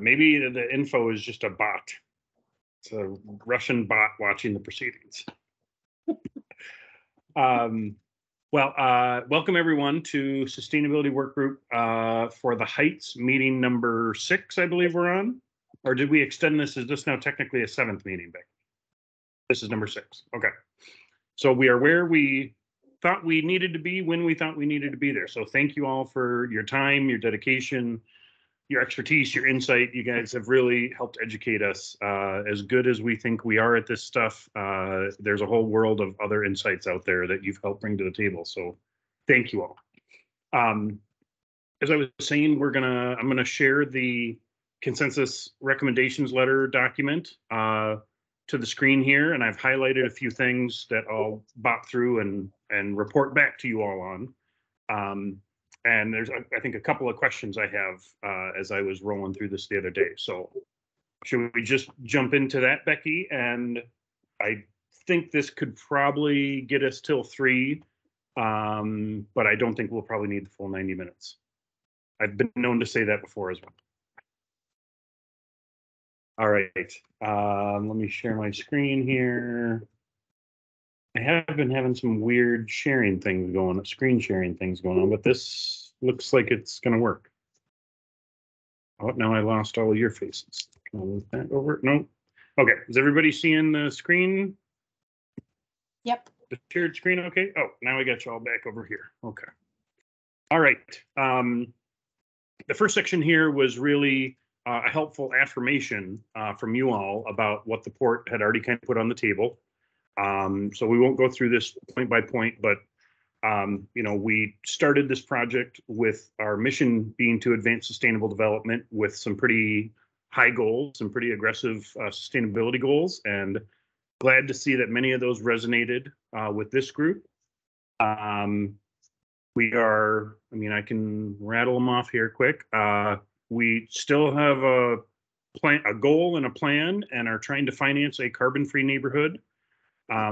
Maybe the info is just a bot. It's a Russian bot watching the proceedings. Welcome everyone to Sustainability Work Group for the Heights meeting number 6, I believe we're on. Or did we extend this? Is this now technically a 7th meeting, Becky? This is number 6. Okay. So we are where we thought we needed to be when we thought we needed to be there. So thank you all for your time, your dedication, your expertise, your insight. You guys have really helped educate us. As good as we think we are at this stuff, there's a whole world of other insights out there that you've helped bring to the table. So thank you all. As I was saying, I'm gonna share the consensus recommendations letter document to the screen here, and I've highlighted a few things that I'll bop through and report back to you all on. And there's, I think, a couple of questions I have as I was rolling through this the other day. So should we just jump into that, Becky? And I think this could probably get us till 3, but I don't think we'll probably need the full 90 minutes. I've been known to say that before as well. All right, let me share my screen here. I have been having some weird screen sharing things going on, but this looks like it's going to work. Oh, now I lost all of your faces. Can I move that over? No. Okay, is everybody seeing the screen? Yep. The shared screen, okay. Oh, now I got you all back over here. Okay. All right. The first section here was really a helpful affirmation from you all about what the port had already kind of put on the table. So we won't go through this point by point, but we started this project with our mission being to advance sustainable development with some pretty high goals, some pretty aggressive sustainability goals, and glad to see that many of those resonated with this group. I can rattle them off here quick. We still have a goal and a plan, and are trying to finance a carbon-free neighborhood.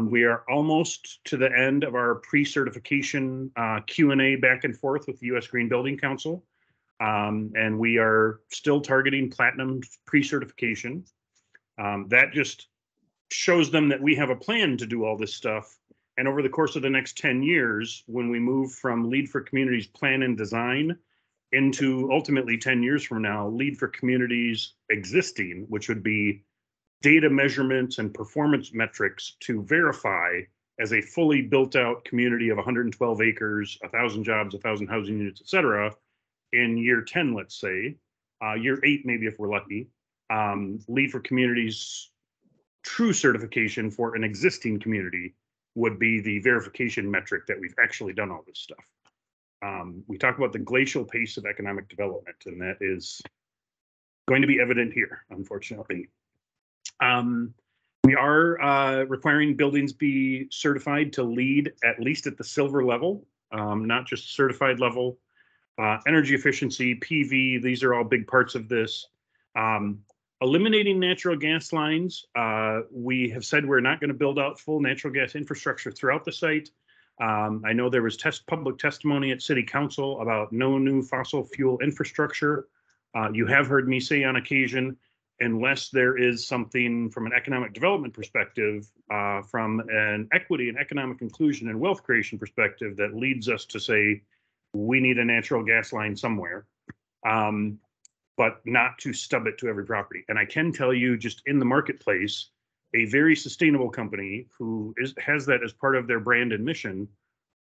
We are almost to the end of our pre-certification Q&A back and forth with the U.S. Green Building Council, and we are still targeting platinum pre-certification. That just shows them that we have a plan to do all this stuff. And over the course of the next 10 years, when we move from Lead for Communities plan and design into ultimately 10 years from now, Lead for Communities existing, which would be data measurements and performance metrics to verify as a fully built out community of 112 acres, 1,000 jobs, 1,000 housing units, et cetera, in year 10, let's say, year 8, maybe if we're lucky, Lead for Communities true certification for an existing community would be the verification metric that we've actually done all this stuff. We talk about the glacial pace of economic development, and that is going to be evident here, unfortunately. We are requiring buildings be certified to LEED at least at the silver level, not just certified level. Energy efficiency, PV, these are all big parts of this. Eliminating natural gas lines. We have said we're not going to build out full natural gas infrastructure throughout the site. I know there was public testimony at City Council about no new fossil fuel infrastructure. You have heard me say on occasion, unless there is something from an economic development perspective, from an equity and economic inclusion and wealth creation perspective that leads us to say we need a natural gas line somewhere, but not to stub it to every property. And I can tell you, just in the marketplace, a very sustainable company who has that as part of their brand and mission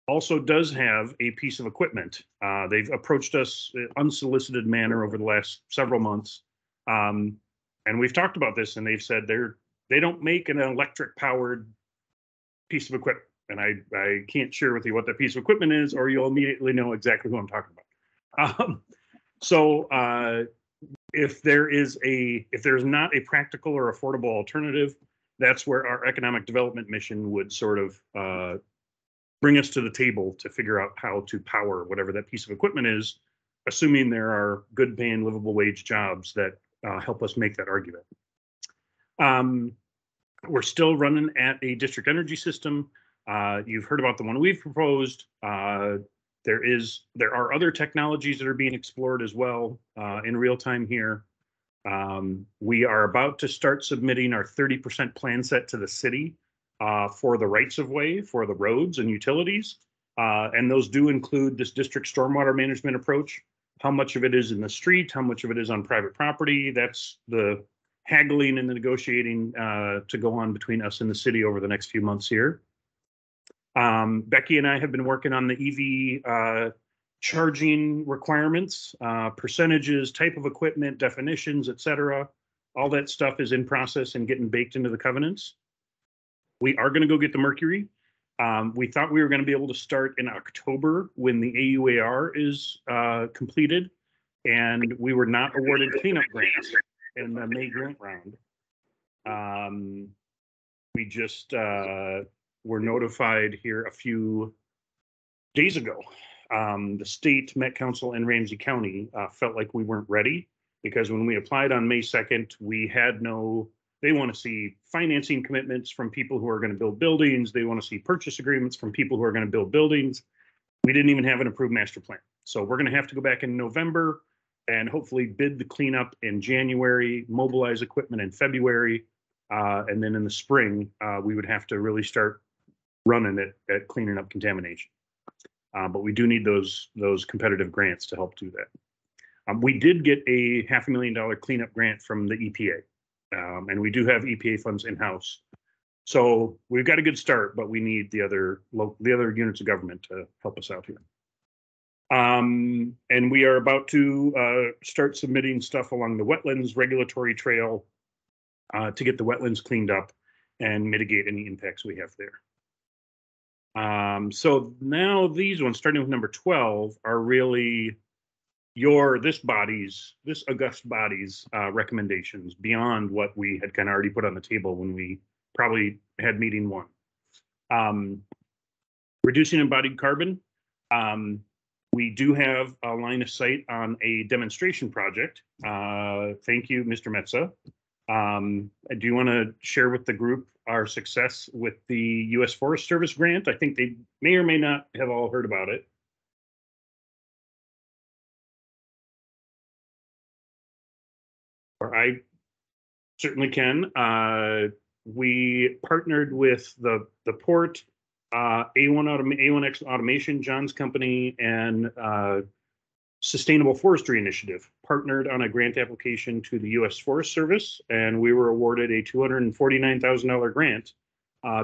also does have a piece of equipment. They've approached us in unsolicited manner over the last several months. And we've talked about this, and they've said they don't make an electric powered piece of equipment. And I can't share with you what that piece of equipment is, or you'll immediately know exactly who I'm talking about. If there's not a practical or affordable alternative, that's where our economic development mission would sort of bring us to the table to figure out how to power whatever that piece of equipment is, assuming there are good paying, livable wage jobs that help us make that argument. We're still running at a district energy system. You've heard about the one we've proposed. There are other technologies that are being explored as well in real time here. We are about to start submitting our 30% plan set to the city for the rights of way for the roads and utilities. And those do include this district stormwater management approach. How much of it is in the street, how much of it is on private property. That's the haggling and the negotiating to go on between us and the city over the next few months here. Becky and I have been working on the EV charging requirements, percentages, type of equipment, definitions, et cetera. All that stuff is in process and getting baked into the covenants. We are going to go get the Mercury. We thought we were going to be able to start in October when the AUAR is completed, and we were not awarded cleanup grants in the May grant round. We just were notified here a few days ago. The state, Met Council, and Ramsey County felt like we weren't ready because when we applied on May 2nd, we had no. They want to see financing commitments from people who are going to build buildings. They want to see purchase agreements from people who are going to build buildings. We didn't even have an approved master plan. So we're going to have to go back in November and hopefully bid the cleanup in January, mobilize equipment in February, and then in the spring, we would have to really start running it at cleaning up contamination. But we do need those competitive grants to help do that. We did get a $500,000 cleanup grant from the EPA. And we do have EPA funds in-house. So we've got a good start, but we need the other units of government to help us out here. And we are about to start submitting stuff along the wetlands regulatory trail to get the wetlands cleaned up and mitigate any impacts we have there. So now these ones, starting with number 12, are really this august body's recommendations beyond what we had kind of already put on the table when we probably had meeting one. Reducing embodied carbon. We do have a line of sight on a demonstration project. Thank you, Mr. Metza. Do you want to share with the group our success with the U.S. Forest Service grant? I think they may or may not have all heard about it. Or I certainly can. We partnered with the port, A1X Automation, John's company, and Sustainable Forestry Initiative partnered on a grant application to the U.S. Forest Service, and we were awarded a $249,000 grant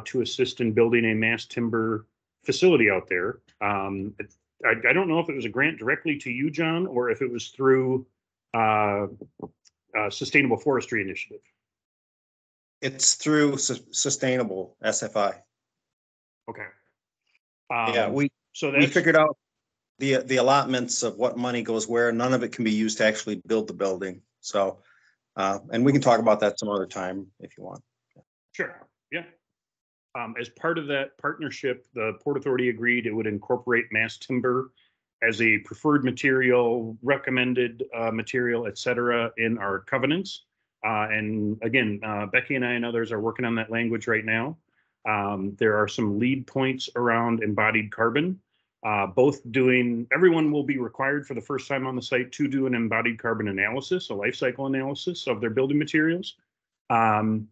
to assist in building a mass timber facility out there. I don't know if it was a grant directly to you, John, or if it was through Sustainable Forestry Initiative. It's through Sustainable SFI. Okay. Yeah, we figured out the allotments of what money goes where. None of it can be used to actually build the building. So, and we can talk about that some other time if you want. Sure. Yeah. As part of that partnership, the Port Authority agreed it would incorporate mass timber as a preferred material, recommended material, et cetera, in our covenants. And again, Becky and I and others are working on that language right now. There are some lead points around embodied carbon. Everyone will be required for the first time on the site to do an embodied carbon analysis, a life cycle analysis of their building materials. And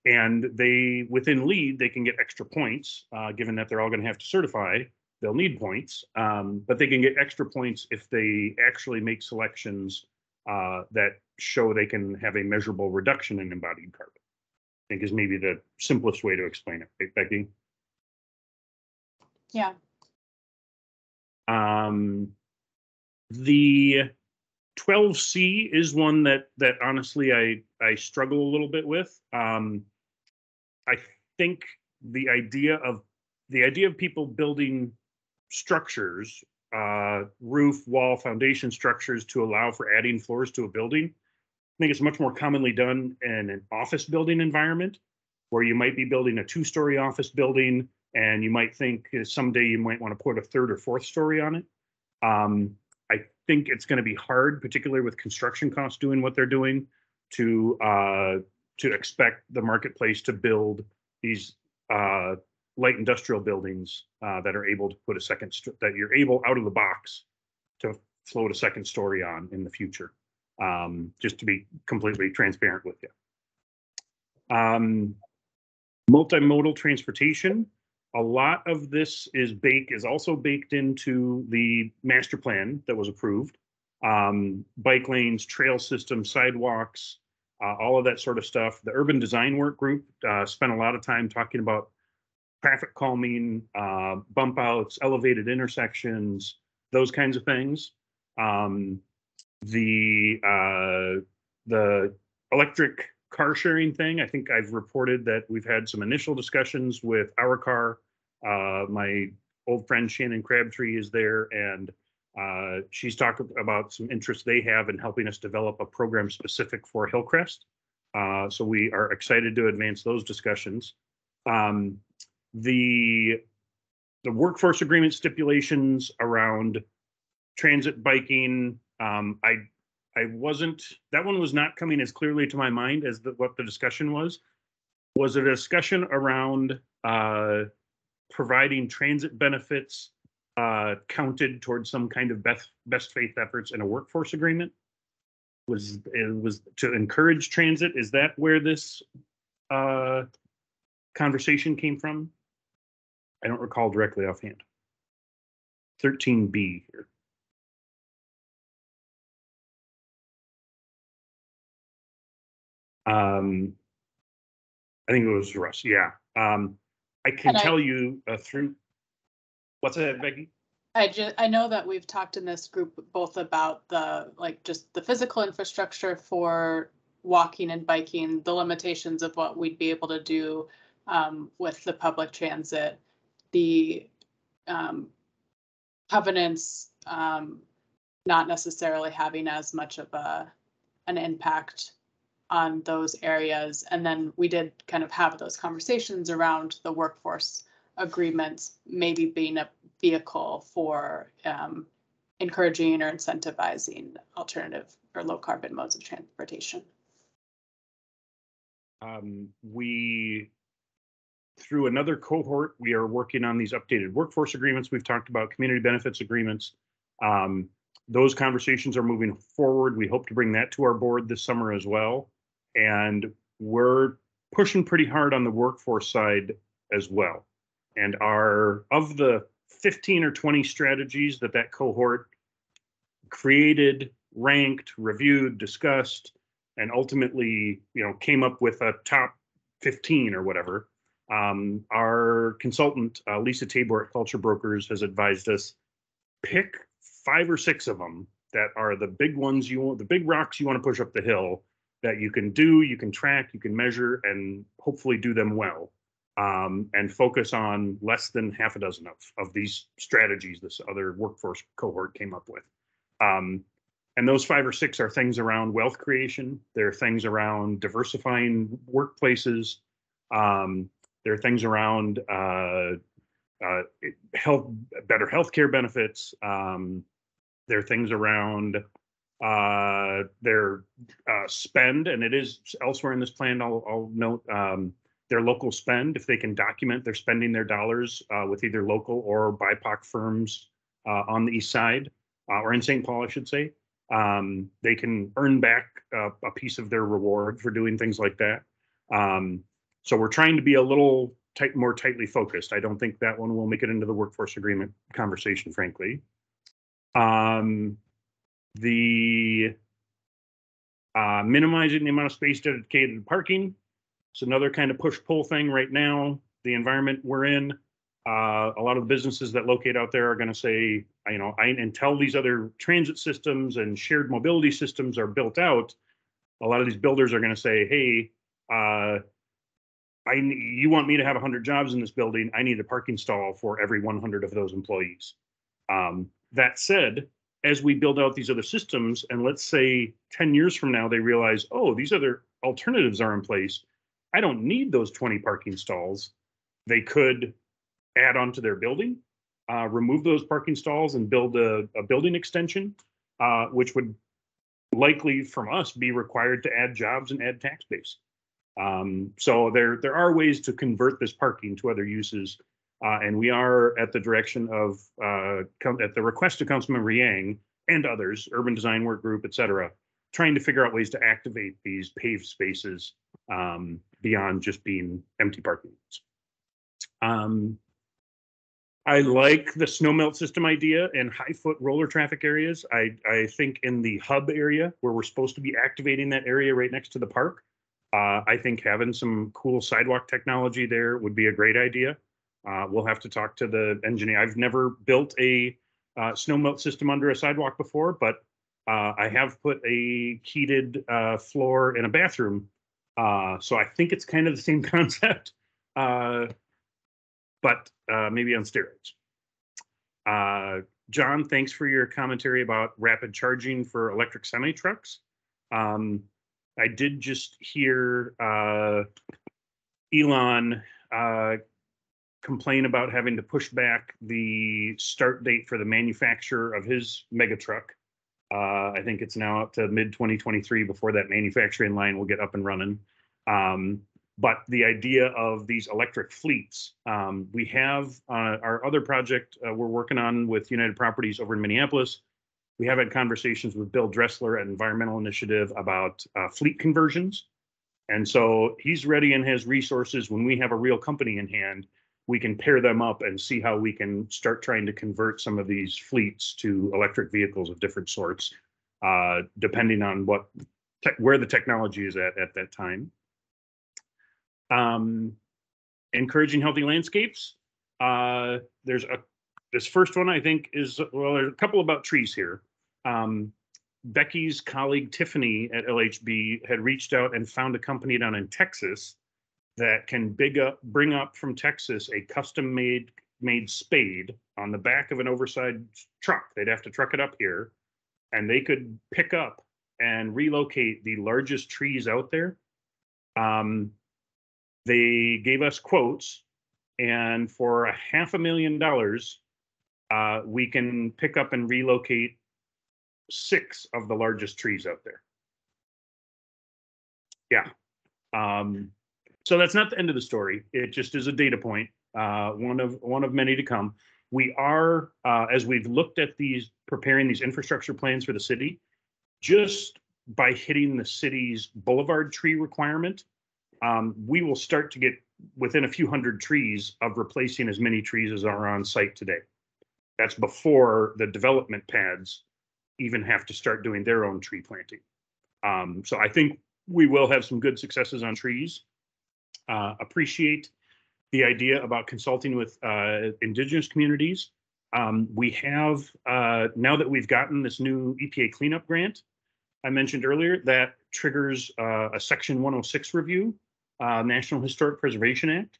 within lead, they can get extra points, given that they're all going to have to certify. They'll need points, but they can get extra points if they actually make selections that show they can have a measurable reduction in embodied carbon. I think is maybe the simplest way to explain it, right, Becky? Yeah. The 12C is one that honestly I struggle a little bit with. I think the idea of people building structures, roof, wall, foundation structures to allow for adding floors to a building, I think it's much more commonly done in an office building environment where you might be building a 2-story office building and you might think someday you might want to put a 3rd or 4th story on it. I think it's going to be hard, particularly with construction costs doing what they're doing, to expect the marketplace to build these light industrial buildings that are able to put that you're able out of the box to float a 2nd story on in the future. just to be completely transparent with you. Multimodal transportation. A lot of this is also baked into the master plan that was approved. Bike lanes, trail systems, sidewalks, all of that sort of stuff. The urban design work group spent a lot of time talking about traffic calming, bump outs, elevated intersections, those kinds of things. The electric car sharing thing, I think I've reported that we've had some initial discussions with Our Car. My old friend Shannon Crabtree is there, and she's talked about some interest they have in helping us develop a program specific for Hillcrest. So we are excited to advance those discussions. The workforce agreement stipulations around transit biking, that one was not coming as clearly to my mind as what the discussion was. Was it a discussion around providing transit benefits counted towards some kind of best faith efforts in a workforce agreement? It was to encourage transit? Is that where this conversation came from? I don't recall directly offhand. 13B here. I think it was Russ. Yeah. I can tell you through. What's that, Becky? I know that we've talked in this group both about just the physical infrastructure for walking and biking, the limitations of what we'd be able to do with the public transit, the covenants not necessarily having as much of an impact on those areas. And then we did kind of have those conversations around the workforce agreements maybe being a vehicle for encouraging or incentivizing alternative or low carbon modes of transportation. Through another cohort, we are working on these updated workforce agreements. We've talked about community benefits agreements. Those conversations are moving forward. We hope to bring that to our board this summer as well. And we're pushing pretty hard on the workforce side as well. And of the 15 or 20 strategies that cohort created, ranked, reviewed, discussed, and ultimately, came up with a top 15 or whatever, our consultant, Lisa Tabor at Culture Brokers, has advised us pick 5 or 6 of them that are the big ones the big rocks you want to push up the hill that you can do, you can track, you can measure, and hopefully do them well. And focus on less than half a dozen of these strategies this other workforce cohort came up with. And those 5 or 6 are things around wealth creation. There are things around diversifying workplaces. There are things around better healthcare benefits. There are things around their spend, and it is elsewhere in this plan. I'll note their local spend, if they can document they're spending their dollars with either local or BIPOC firms on the east side or in St. Paul, I should say. They can earn back a piece of their reward for doing things like that. So we're trying to be a little more tightly focused. I don't think that one will make it into the workforce agreement conversation, frankly. The minimizing the amount of space dedicated to parking. It's another kind of push-pull thing right now. The environment we're in, a lot of the businesses that locate out there are going to say, until these other transit systems and shared mobility systems are built out, a lot of these builders are going to say, hey, you want me to have 100 jobs in this building, I need a parking stall for every 100 of those employees. That said, as we build out these other systems, and let's say 10 years from now, they realize, oh, these other alternatives are in place, I don't need those 20 parking stalls. They could add on to their building, remove those parking stalls and build a building extension, which would likely from us be required to add jobs and add tax base. So there are ways to convert this parking to other uses. And we are at the direction of, at the request of Councilmember Yang and others, Urban Design Work Group, et cetera, trying to figure out ways to activate these paved spaces beyond just being empty parking lots. I like the snow melt system idea in high foot roller traffic areas. I think in the hub area where we're supposed to be activating that area right next to the park, I think having some cool sidewalk technology there would be a great idea. We'll have to talk to the engineer. I've never built a snow melt system under a sidewalk before, but I have put a heated floor in a bathroom. So I think it's kind of the same concept. But maybe on steroids. John, thanks for your commentary about rapid charging for electric semi-trucks. I did just hear Elon complain about having to push back the start date for the manufacture of his mega truck. I think it's now up to mid-2023 before that manufacturing line will get up and running. But the idea of these electric fleets, we have our other project we're working on with United Properties over in Minneapolis. We have had conversations with Bill Dressler at Environmental Initiative about fleet conversions. And so he's ready and has resources. When we have a real company in hand, we can pair them up and see how we can start trying to convert some of these fleets to electric vehicles of different sorts, depending on where the technology is at that time. Encouraging healthy landscapes. This first one I think is, well, there's a couple about trees here. Becky's colleague Tiffany at LHB had reached out and found a company down in Texas that can bring up from Texas a custom made spade on the back of an oversized truck. They'd have to truck it up here, and they could pick up and relocate the largest trees out there. They gave us quotes, and for $500,000, we can pick up and relocate 6 of the largest trees out there. Yeah. So that's not the end of the story. It just is a data point, one of many to come. We are, as we've looked at preparing these infrastructure plans for the city, just by hitting the city's boulevard tree requirement, we will start to get within a few hundred trees of replacing as many trees as are on site today. That's before the development pads even have to start doing their own tree planting. So I think we will have some good successes on trees. Appreciate the idea about consulting with indigenous communities. We have, now that we've gotten this new EPA cleanup grant, I mentioned earlier, that triggers a Section 106 review, National Historic Preservation Act.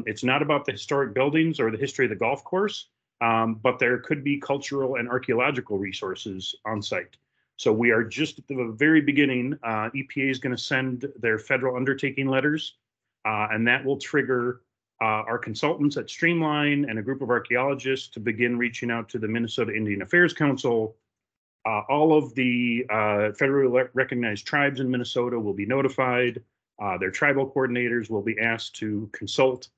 It's not about the historic buildings or the history of the golf course, but there could be cultural and archaeological resources on site. So we are just at the very beginning. EPA is going to send their federal undertaking letters, and that will trigger our consultants at Streamline and a group of archaeologists to begin reaching out to the Minnesota Indian Affairs Council. All of the federally recognized tribes in Minnesota will be notified. Their tribal coordinators will be asked to consult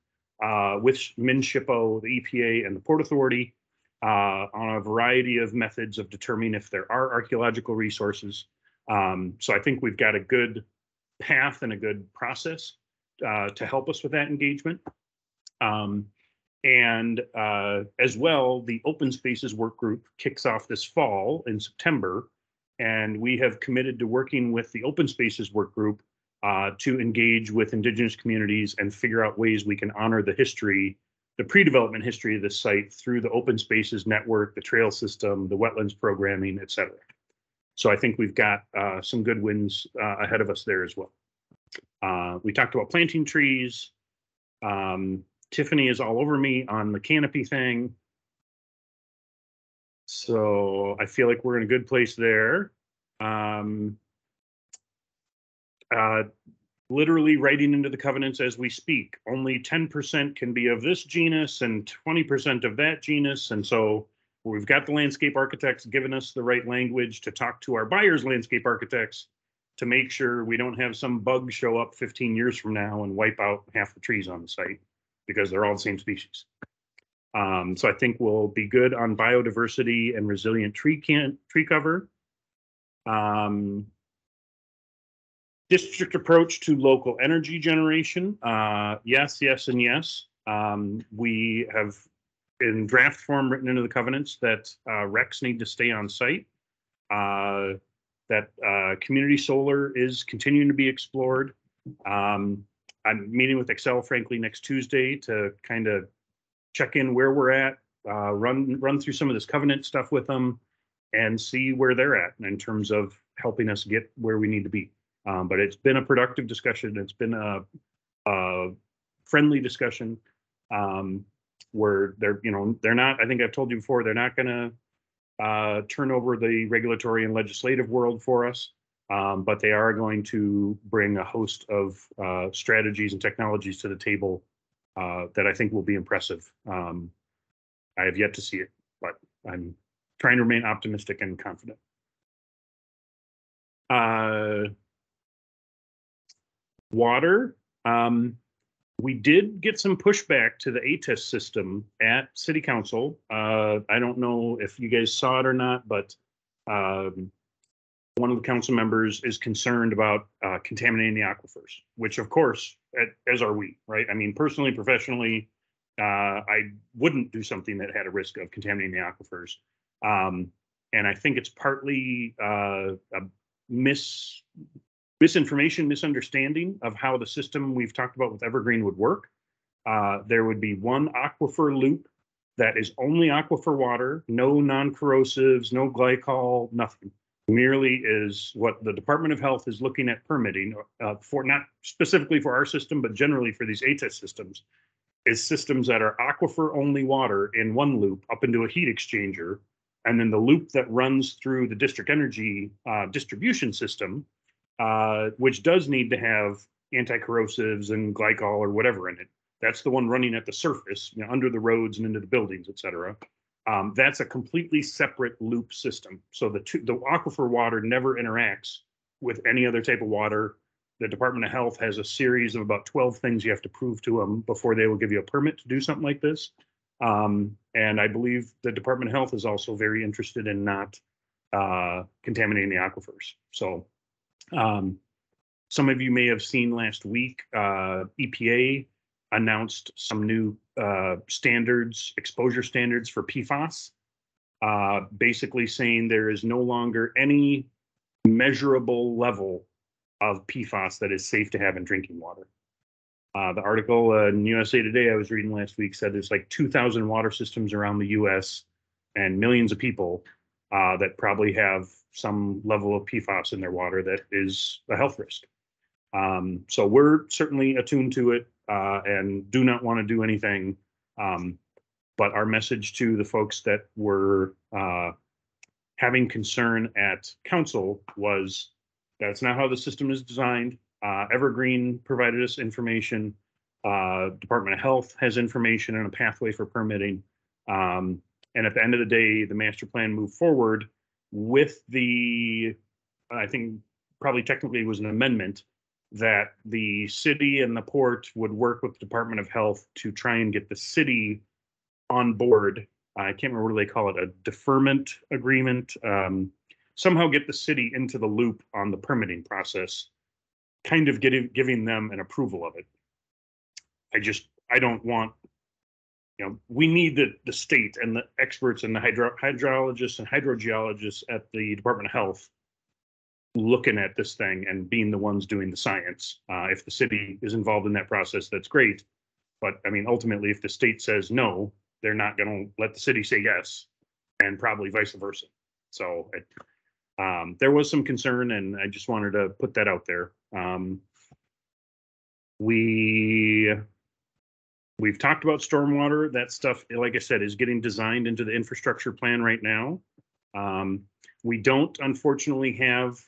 with MnSHPO, the EPA, and the Port Authority on a variety of methods of determining if there are archaeological resources. So I think we've got a good path and a good process to help us with that engagement. And as well, the Open Spaces work group kicks off this fall in September, and we have committed to working with the Open Spaces work group to engage with indigenous communities and figure out ways we can honor the history, the pre-development history of this site through the Open Spaces network, the trail system, the wetlands programming, et cetera. So I think we've got some good wins ahead of us there as well. We talked about planting trees. Tiffany is all over me on the canopy thing. So I feel like we're in a good place there. Literally writing into the covenants as we speak, only 10% can be of this genus and 20% of that genus. And so we've got the landscape architects giving us the right language to talk to our buyers' landscape architects to make sure we don't have some bug show up 15 years from now and wipe out half the trees on the site because they're all the same species. So I think we'll be good on biodiversity and resilient tree cover. District approach to local energy generation. Yes, yes, and yes. We have in draft form written into the covenants that RECs need to stay on site. That community solar is continuing to be explored. I'm meeting with Excel, frankly, next Tuesday to kind of check in where we're at, run through some of this covenant stuff with them, and see where they're at in terms of helping us get where we need to be. But it's been a productive discussion. It's been a friendly discussion where they're not, I think I've told you before, they're not going to turn over the regulatory and legislative world for us, but they are going to bring a host of strategies and technologies to the table that I think will be impressive. I have yet to see it, but I'm trying to remain optimistic and confident. Water. We did get some pushback to the ATIS system at City Council. I don't know if you guys saw it or not, but one of the council members is concerned about contaminating the aquifers, which of course, as are we, right? I mean, personally, professionally, I wouldn't do something that had a risk of contaminating the aquifers. And I think it's partly a misinformation, misunderstanding of how the system we've talked about with Evergreen would work. There would be one aquifer loop that is only aquifer water, no non-corrosives, no glycol, nothing. Merely is what the Department of Health is looking at permitting for, not specifically for our system, but generally for these ATIS systems, is systems that are aquifer only water in one loop up into a heat exchanger. And then the loop that runs through the district energy distribution system, which does need to have anti-corrosives and glycol or whatever in it. That's the one running at the surface, under the roads and into the buildings, et cetera. That's a completely separate loop system. So the aquifer water never interacts with any other type of water. The Department of Health has a series of about 12 things you have to prove to them before they will give you a permit to do something like this. And I believe the Department of Health is also very interested in not contaminating the aquifers. So some of you may have seen last week, EPA announced some new standards, exposure standards for PFAS, basically saying there is no longer any measurable level of PFAS that is safe to have in drinking water. The article in USA Today I was reading last week said there's like 2,000 water systems around the US and millions of people that probably have some level of PFAS in their water that is a health risk. So we're certainly attuned to it and do not want to do anything. But our message to the folks that were having concern at council was that's not how the system is designed. Evergreen provided us information. Department of Health has information and a pathway for permitting. And at the end of the day, the master plan moved forward with I think probably technically it was an amendment that the city and the port would work with the Department of Health to try and get the city on board. I can't remember what they call it, a deferment agreement. Somehow get the city into the loop on the permitting process, kind of giving them an approval of it. I don't want, we need the state and the experts and the hydrologists and hydrogeologists at the Department of Health looking at this thing and being the ones doing the science. If the city is involved in that process, that's great. But I mean, ultimately, if the state says no, they're not going to let the city say yes, and probably vice versa. So there was some concern, and I just wanted to put that out there. We've talked about stormwater. That stuff, like I said, is getting designed into the infrastructure plan right now. We don't, unfortunately, have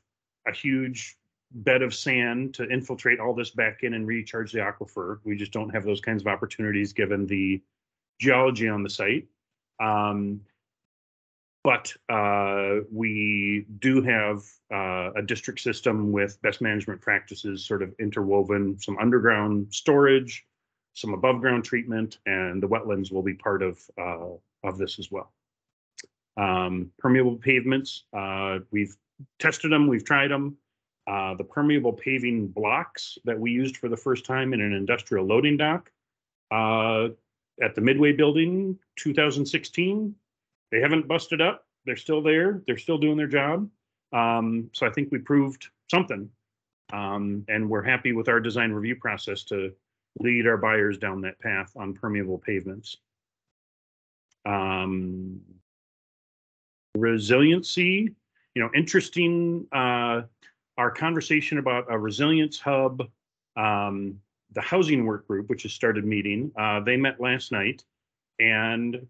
a huge bed of sand to infiltrate all this back in and recharge the aquifer. We just don't have those kinds of opportunities given the geology on the site. But we do have a district system with best management practices sort of interwoven, some underground storage, some above ground treatment, and the wetlands will be part of this as well. Permeable pavements, we've tested them, we've tried them. The permeable paving blocks that we used for the first time in an industrial loading dock at the Midway building, 2016, they haven't busted up. They're still there. They're still doing their job. So I think we proved something. And we're happy with our design review process to lead our buyers down that path on permeable pavements. Resiliency, interesting, our conversation about a resilience hub, the housing work group, which has started meeting, they met last night, and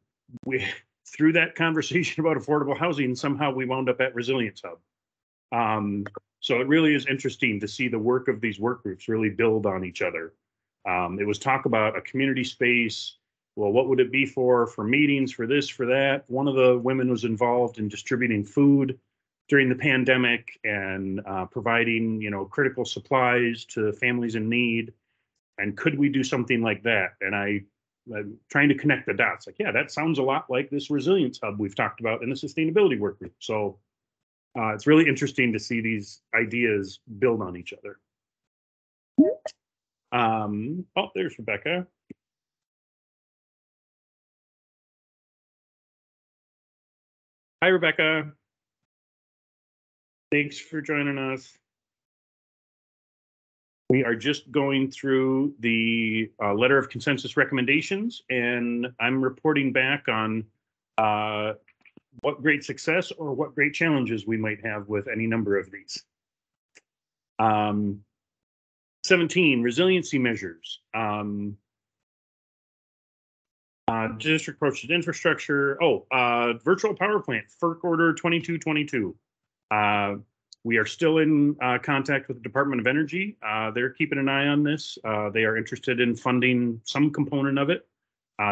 through that conversation about affordable housing, somehow we wound up at Resilience Hub. So it really is interesting to see the work of these work groups really build on each other. It was talk about a community space. Well, what would it be for meetings, for this, for that? One of the women was involved in distributing food during the pandemic and providing, critical supplies to families in need. And could we do something like that? And I'm trying to connect the dots. Like, yeah, that sounds a lot like this resilience hub we've talked about in the sustainability work group. So it's really interesting to see these ideas build on each other. Oh, there's Rebecca. Hi, Rebecca. Thanks for joining us. We are just going through the letter of consensus recommendations, and I'm reporting back on what great success or what great challenges we might have with any number of these. 17, resiliency measures. District approach to infrastructure. Virtual power plant, FERC order 2222. We are still in contact with the Department of Energy. They're keeping an eye on this. They are interested in funding some component of it.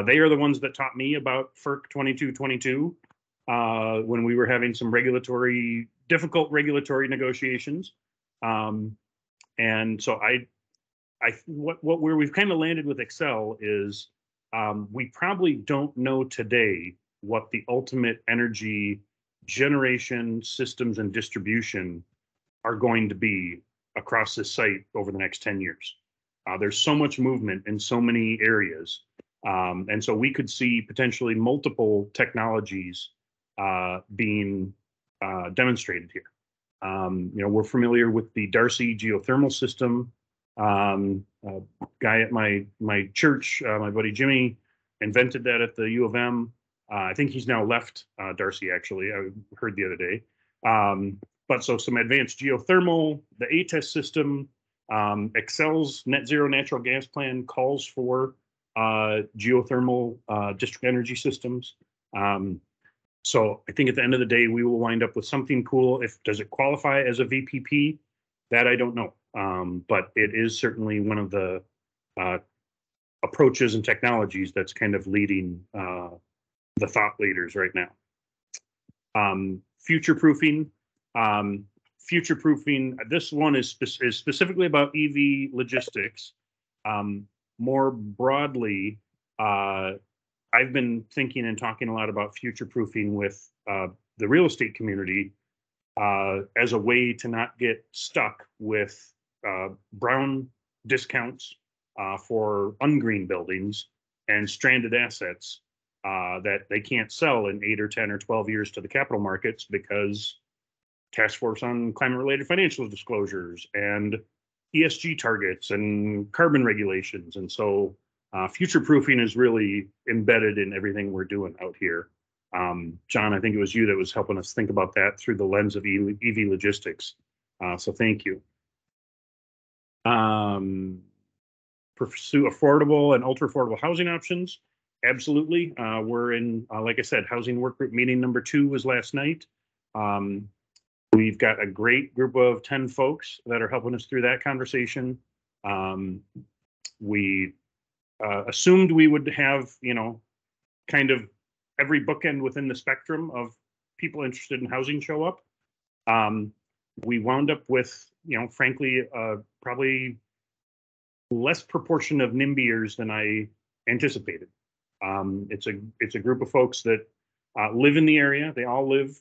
They are the ones that taught me about FERC 2222 when we were having some difficult regulatory negotiations. And so where we've kind of landed with Excel is we probably don't know today what the ultimate energy generation systems and distribution are going to be across this site over the next 10 years. There's so much movement in so many areas. And so we could see potentially multiple technologies being demonstrated here. We're familiar with the Darcy geothermal system. A guy at my church, my buddy Jimmy, invented that at the U of M. I think he's now left Darcy, actually. I heard the other day. But so some advanced geothermal, the ATES system, Excel's net zero natural gas plan calls for geothermal district energy systems. So I think at the end of the day, we will wind up with something cool. Does it qualify as a VPP? That I don't know. But it is certainly one of the approaches and technologies that's kind of leading the thought leaders right now. Future-proofing. This one is specifically about EV logistics. More broadly, I've been thinking and talking a lot about future-proofing with the real estate community as a way to not get stuck with brown discounts for ungreen buildings and stranded assets that they can't sell in 8 or 10 or 12 years to the capital markets because Task Force on Climate-Related Financial Disclosures and ESG targets and carbon regulations. And so future-proofing is really embedded in everything we're doing out here. John, I think it was you that was helping us think about that through the lens of EV logistics. So thank you. Pursue affordable and ultra-affordable housing options. Absolutely. We're in, like I said, housing work group meeting number 2 was last night. We've got a great group of 10 folks that are helping us through that conversation. We assumed we would have, kind of every bookend within the spectrum of people interested in housing show up. We wound up with, frankly, probably less proportion of NIMBYers than I anticipated. It's a group of folks that live in the area. They all live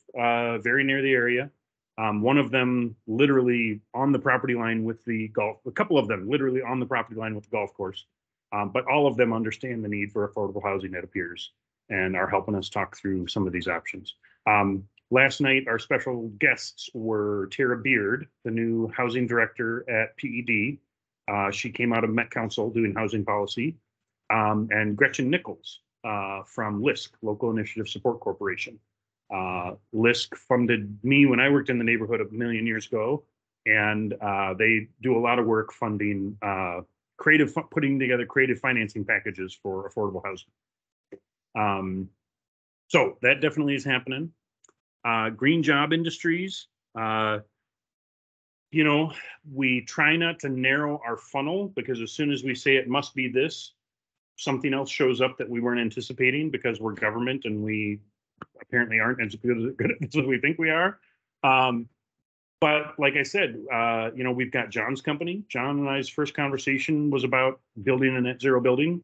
very near the area. One of them literally on the property line with the golf, a couple of them literally on the property line with the golf course. But all of them understand the need for affordable housing, it appears, and are helping us talk through some of these options. Last night, our special guests were Tara Beard, the new housing director at PED. She came out of Met Council doing housing policy, and Gretchen Nichols from LISC, Local Initiative Support Corporation. LISC funded me when I worked in the neighborhood a million years ago, and they do a lot of work funding putting together creative financing packages for affordable housing. So that definitely is happening. Green job industries, you know, we try not to narrow our funnel, because as soon as we say it must be this, something else shows up that we weren't anticipating, because we're government and we apparently aren't as good as we think we are. But like I said, you know, we've got John's company. John and I's first conversation was about building a net zero building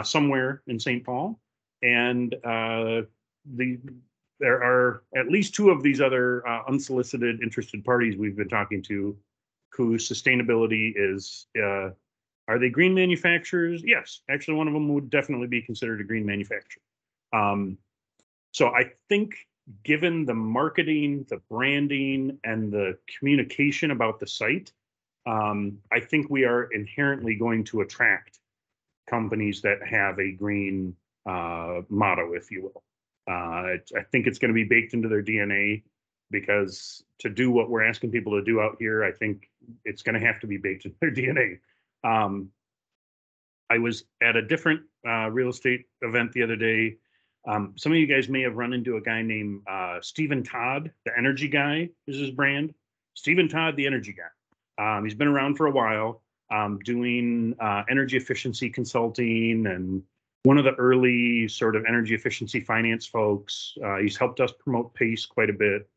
somewhere in St. Paul. And there are at least two of these other unsolicited interested parties we've been talking to whose sustainability is, are they green manufacturers? Yes, actually one of them would definitely be considered a green manufacturer. So I think given the marketing, the branding, and the communication about the site, I think we are inherently going to attract companies that have a green motto, if you will. I think it's going to be baked into their DNA, because to do what we're asking people to do out here, I think it's going to have to be baked into their DNA. I was at a different real estate event the other day. Some of you guys may have run into a guy named Stephen Todd, the energy guy is his brand. Stephen Todd, the energy guy. He's been around for a while, doing energy efficiency consulting, and one of the early sort of energy efficiency finance folks. He's helped us promote PACE quite a bit.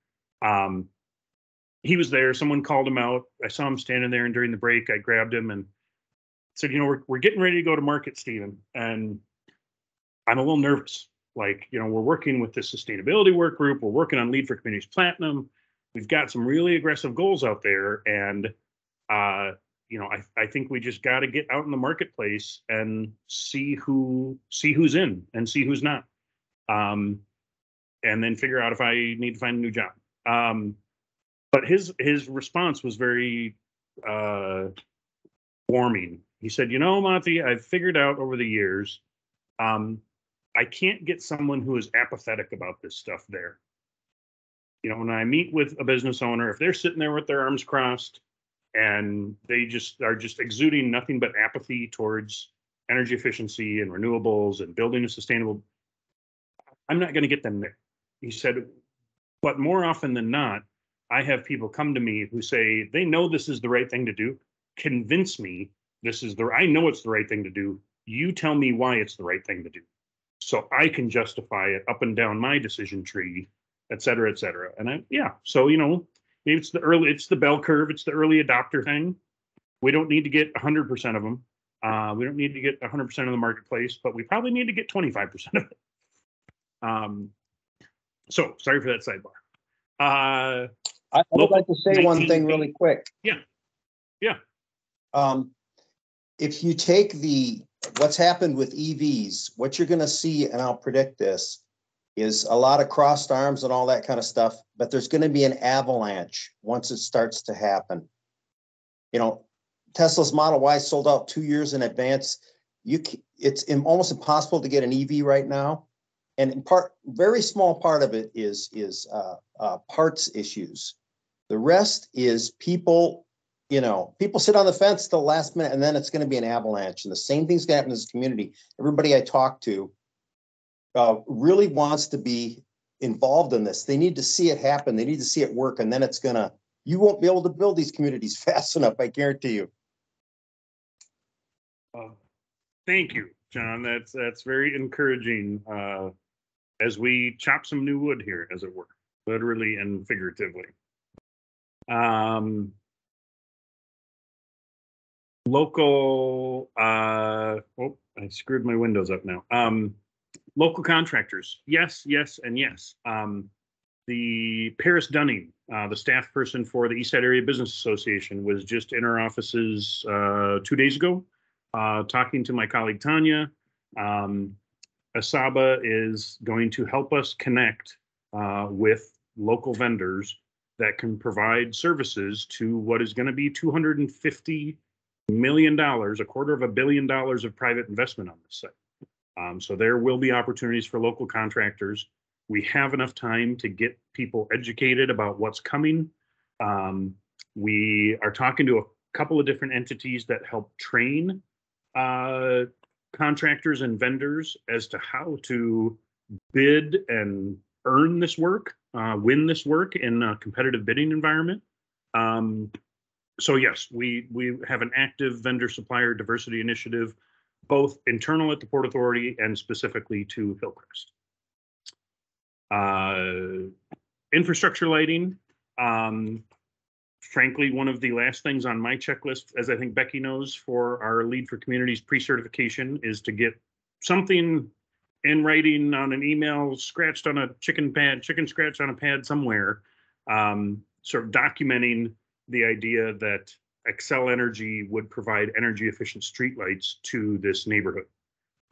He was there. Someone called him out. I saw him standing there, and during the break, I grabbed him and said, you know, we're getting ready to go to market, Stephen, and I'm a little nervous. Like, you know, we're working with the sustainability work group. We're working on Lead for Communities Platinum. We've got some really aggressive goals out there. And, you know, I think we just got to get out in the marketplace and see who's in and see who's not. And then figure out if I need to find a new job. But his response was very warming. He said, you know, Monty, I've figured out over the years, I can't get someone who is apathetic about this stuff there. You know, when I meet with a business owner, if they're sitting there with their arms crossed and they just are just exuding nothing but apathy towards energy efficiency and renewables and building a sustainable, I'm not going to get them there. He said, but more often than not, I have people come to me who say they know this is the right thing to do. Convince me I know it's the right thing to do. You tell me why it's the right thing to do, so I can justify it up and down my decision tree, et cetera, et cetera. And so, you know, maybe it's the bell curve, it's the early adopter thing. We don't need to get 100% of them. We don't need to get 100% of the marketplace, but we probably need to get 25% of it. So sorry for that sidebar. I would like to say one thing really quick. Yeah. If you take what's happened with EVs, what you're going to see, and I'll predict this, is a lot of crossed arms and all that kind of stuff, but there's going to be an avalanche once it starts to happen. You know, Tesla's Model Y sold out 2 years in advance. It's almost impossible to get an EV right now. And in part, very small part of it is parts issues. The rest is people. You know, people sit on the fence till the last minute, and then it's going to be an avalanche. And the same thing's going to happen in this community. Everybody I talk to really wants to be involved in this. They need to see it happen. They need to see it work. And then you won't be able to build these communities fast enough, I guarantee you. Thank you, John. That's very encouraging as we chop some new wood here, as it were, literally and figuratively. Local, I screwed my windows up now. Local contractors, yes, yes, and yes. The Paris Dunning, the staff person for the East Side Area Business Association, was just in our offices 2 days ago, talking to my colleague Tanya. Asaba is going to help us connect with local vendors that can provide services to what is going to be $250 million, $250 million of private investment on this site. So there will be opportunities for local contractors. We have enough time to get people educated about what's coming. We are talking to a couple of different entities that help train contractors and vendors as to how to bid and earn this work, win this work in a competitive bidding environment. So yes, we have an active vendor supplier diversity initiative, both internal at the Port Authority and specifically to Hillcrest. Infrastructure lighting, frankly, one of the last things on my checklist, as I think Becky knows, for our Lead for Communities pre-certification is to get something in writing on an email, scratched on a chicken scratch on a pad somewhere, sort of documenting the idea that Xcel Energy would provide energy efficient streetlights to this neighborhood.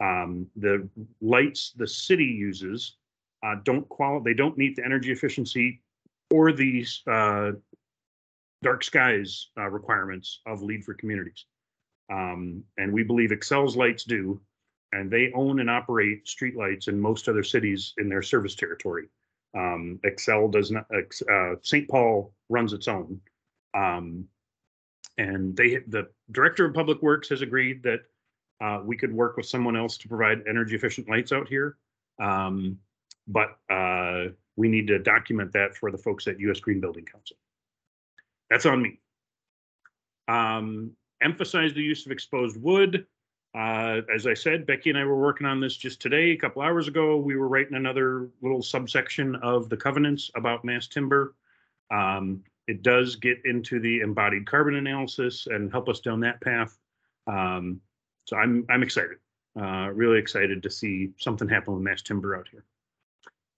The lights the city uses they don't meet the energy efficiency or the dark skies requirements of Lead for Communities. And we believe Xcel's lights do, and they own and operate streetlights in most other cities in their service territory. Xcel does not, St. Paul runs its own. And the director of public works has agreed that we could work with someone else to provide energy efficient lights out here. But we need to document that for the folks at US Green Building Council. That's on me. Emphasize the use of exposed wood. As I said, Becky and I were working on this just today. A couple hours ago, we were writing another little subsection of the covenants about mass timber. It does get into the embodied carbon analysis and help us down that path. So I'm excited, really excited to see something happen with mass timber out here.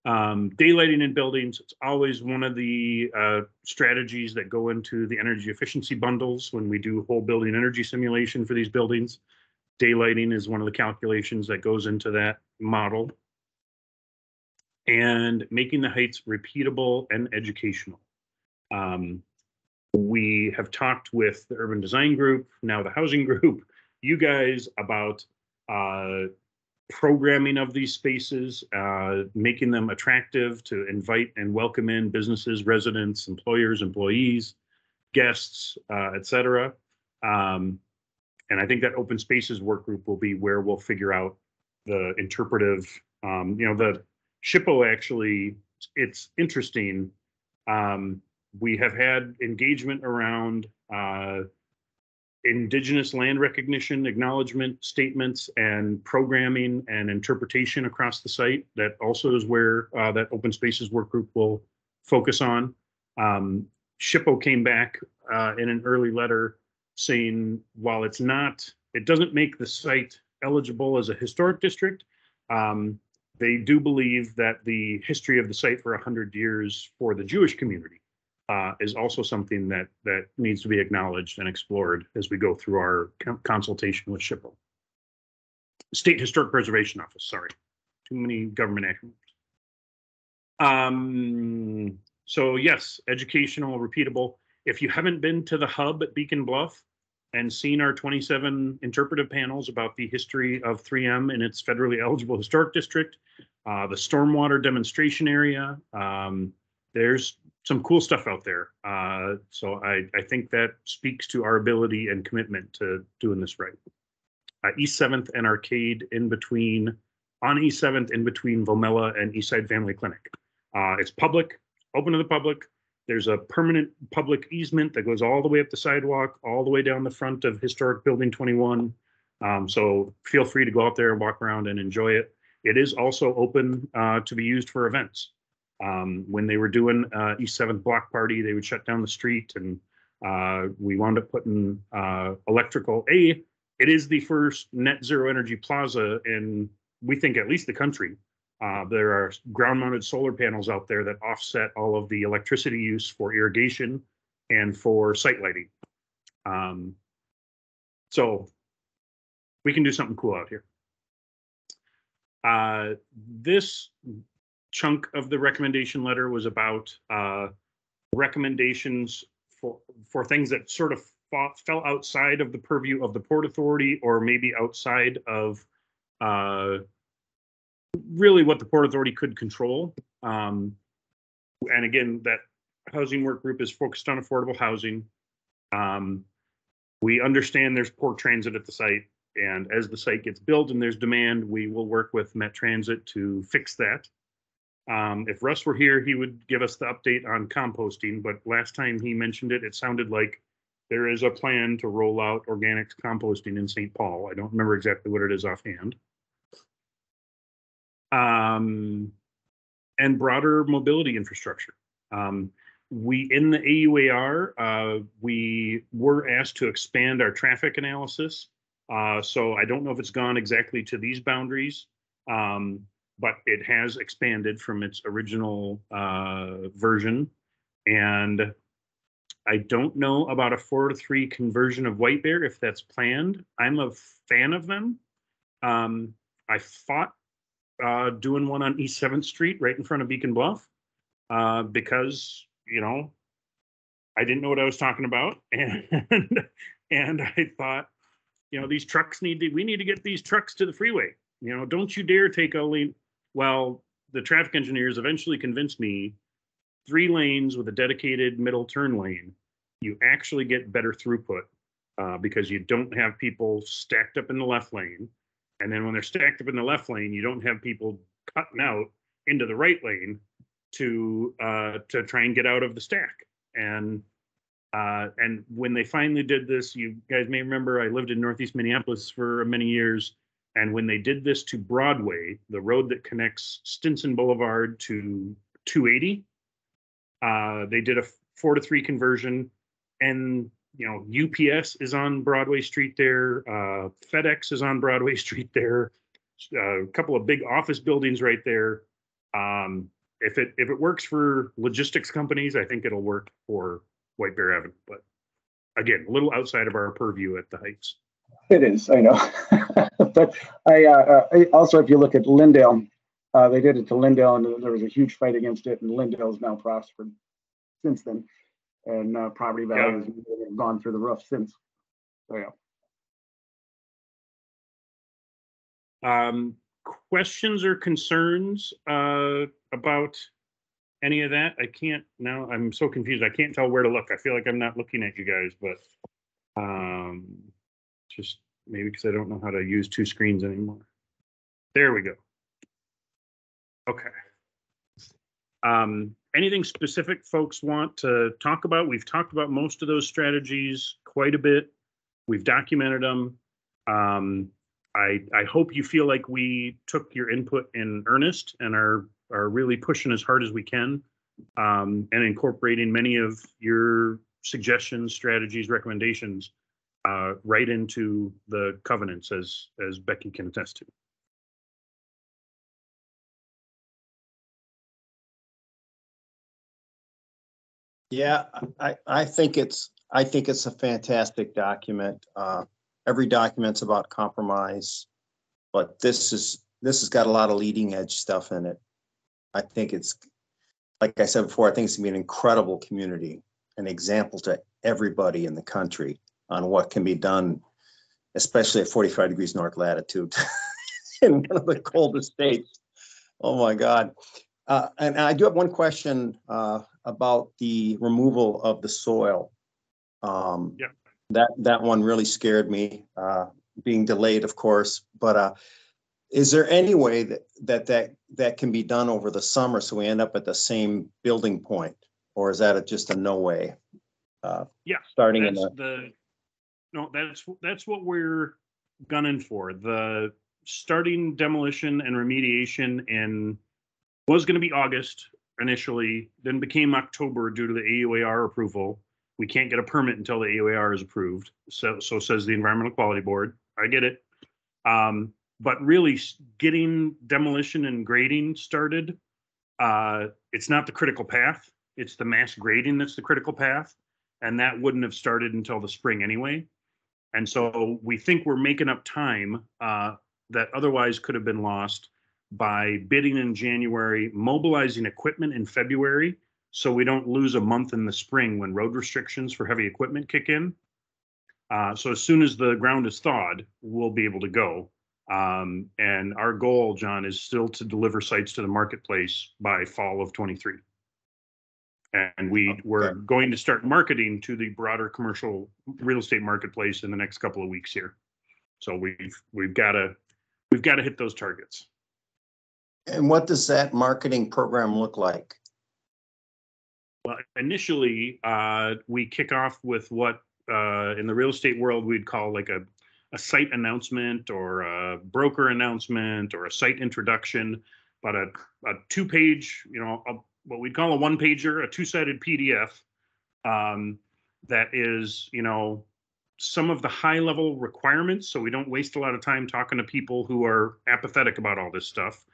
Daylighting in buildings, it's always one of the strategies that go into the energy efficiency bundles when we do whole building energy simulation for these buildings. Daylighting is one of the calculations that goes into that model. And making the heights repeatable and educational. We have talked with the Urban Design Group, now the Housing Group, you guys about programming of these spaces, making them attractive to invite and welcome in businesses, residents, employers, employees, guests, etc. And I think that open spaces work group will be where we'll figure out the interpretive, the SHPO actually, it's interesting. We have had engagement around Indigenous land recognition, acknowledgement statements, and programming and interpretation across the site. That also is where that open spaces work group will focus on. SHPO came back in an early letter saying, while it doesn't make the site eligible as a historic district, they do believe that the history of the site for 100 years for the Jewish community is also something that needs to be acknowledged and explored as we go through our consultation with SHPO. State Historic Preservation Office, sorry. Too many government acronyms. So yes, educational, repeatable. If you haven't been to the hub at Beacon Bluff and seen our 27 interpretive panels about the history of 3M and its federally eligible historic district, the stormwater demonstration area, there's some cool stuff out there. So I think that speaks to our ability and commitment to doing this right. East 7th and Arcade on East 7th in between Vomella and Eastside Family Clinic. It's public, open to the public. There's a permanent public easement that goes all the way up the sidewalk, all the way down the front of Historic Building 21. So feel free to go out there and walk around and enjoy it. It is also open to be used for events. When they were doing East 7th block party, they would shut down the street, and we wound up putting electrical. It is the first net zero energy plaza in we think at least the country. There are ground-mounted solar panels out there that offset all of the electricity use for irrigation and for site lighting. So we can do something cool out here. This chunk of the recommendation letter was about recommendations for things that sort of fell outside of the purview of the Port Authority, or maybe outside of really what the Port Authority could control. And again, that housing work group is focused on affordable housing. We understand there's poor transit at the site, and as the site gets built and there's demand, we will work with Met Transit to fix that. If Russ were here, he would give us the update on composting, but last time he mentioned it, it sounded like there is a plan to roll out organic composting in St. Paul. I don't remember exactly what it is offhand. And broader mobility infrastructure. We, in the AUAR, we were asked to expand our traffic analysis. So I don't know if it's gone exactly to these boundaries, but it has expanded from its original version. And I don't know about a 4-to-3 conversion of White Bear, if that's planned. I'm a fan of them. I fought doing one on East 7th Street right in front of Beacon Bluff because, you know, I didn't know what I was talking about. And I thought, you know, these trucks we need to get these trucks to the freeway. You know, don't you dare take a lane. Well, the traffic engineers eventually convinced me 3 lanes with a dedicated middle turn lane, you actually get better throughput because you don't have people stacked up in the left lane. And then when they're stacked up in the left lane, you don't have people cutting out into the right lane to try and get out of the stack. And when they finally did this, you guys may remember I lived in Northeast Minneapolis for many years. And when they did this to Broadway, the road that connects Stinson Boulevard to 280, they did a 4-to-3 conversion. And, you know, UPS is on Broadway Street there. FedEx is on Broadway Street there. A couple of big office buildings right there. If it works for logistics companies, I think it'll work for White Bear Avenue. But again, a little outside of our purview at the Heights. It is, I know. But I also, if you look at Lindale, they did it to Lindale, and there was a huge fight against it, and Lindale's now prospered since then, and property values have gone through the roof since. So, yeah. Questions or concerns about any of that? I can't now. I'm so confused. I can't tell where to look. I feel like I'm not looking at you guys, but just maybe because I don't know how to use 2 screens anymore. There we go. Okay. Anything specific folks want to talk about? We've talked about most of those strategies quite a bit. We've documented them. I hope you feel like we took your input in earnest and are really pushing as hard as we can and incorporating many of your suggestions, strategies, recommendations right into the covenants, as Becky can attest to. Yeah, I think it's a fantastic document. Every document's about compromise, but this has got a lot of leading edge stuff in it. I think it's, like I said before, I think it's gonna be an incredible community, an example to everybody in the country on what can be done, especially at 45 degrees north latitude in one of the coldest states. Oh my God. And I do have one question about the removal of the soil. That one really scared me, being delayed, of course. But is there any way that can be done over the summer so we end up at the same building point, or is that just a no way? Starting in that's what we're gunning for. The starting demolition and remediation was going to be August initially, then became October due to the AUAR approval. We can't get a permit until the AUAR is approved. So says the Environmental Quality Board. I get it. but really getting demolition and grading started, it's not the critical path. It's the mass grading that's the critical path. And that wouldn't have started until the spring anyway. And so we think we're making up time that otherwise could have been lost by bidding in January, mobilizing equipment in February, so we don't lose a month in the spring when road restrictions for heavy equipment kick in. So as soon as the ground is thawed, we'll be able to go. And our goal, John, is still to deliver sites to the marketplace by fall of 23. And we're going to start marketing to the broader commercial real estate marketplace in the next couple of weeks here. So we've got to hit those targets. And what does that marketing program look like? Well, initially, we kick off with what in the real estate world we'd call like a site announcement or a broker announcement or a site introduction, but a 2-page, what we'd call a 1-pager, a 2-sided PDF that is, some of the high-level requirements, so we don't waste a lot of time talking to people who are apathetic about all this stuff.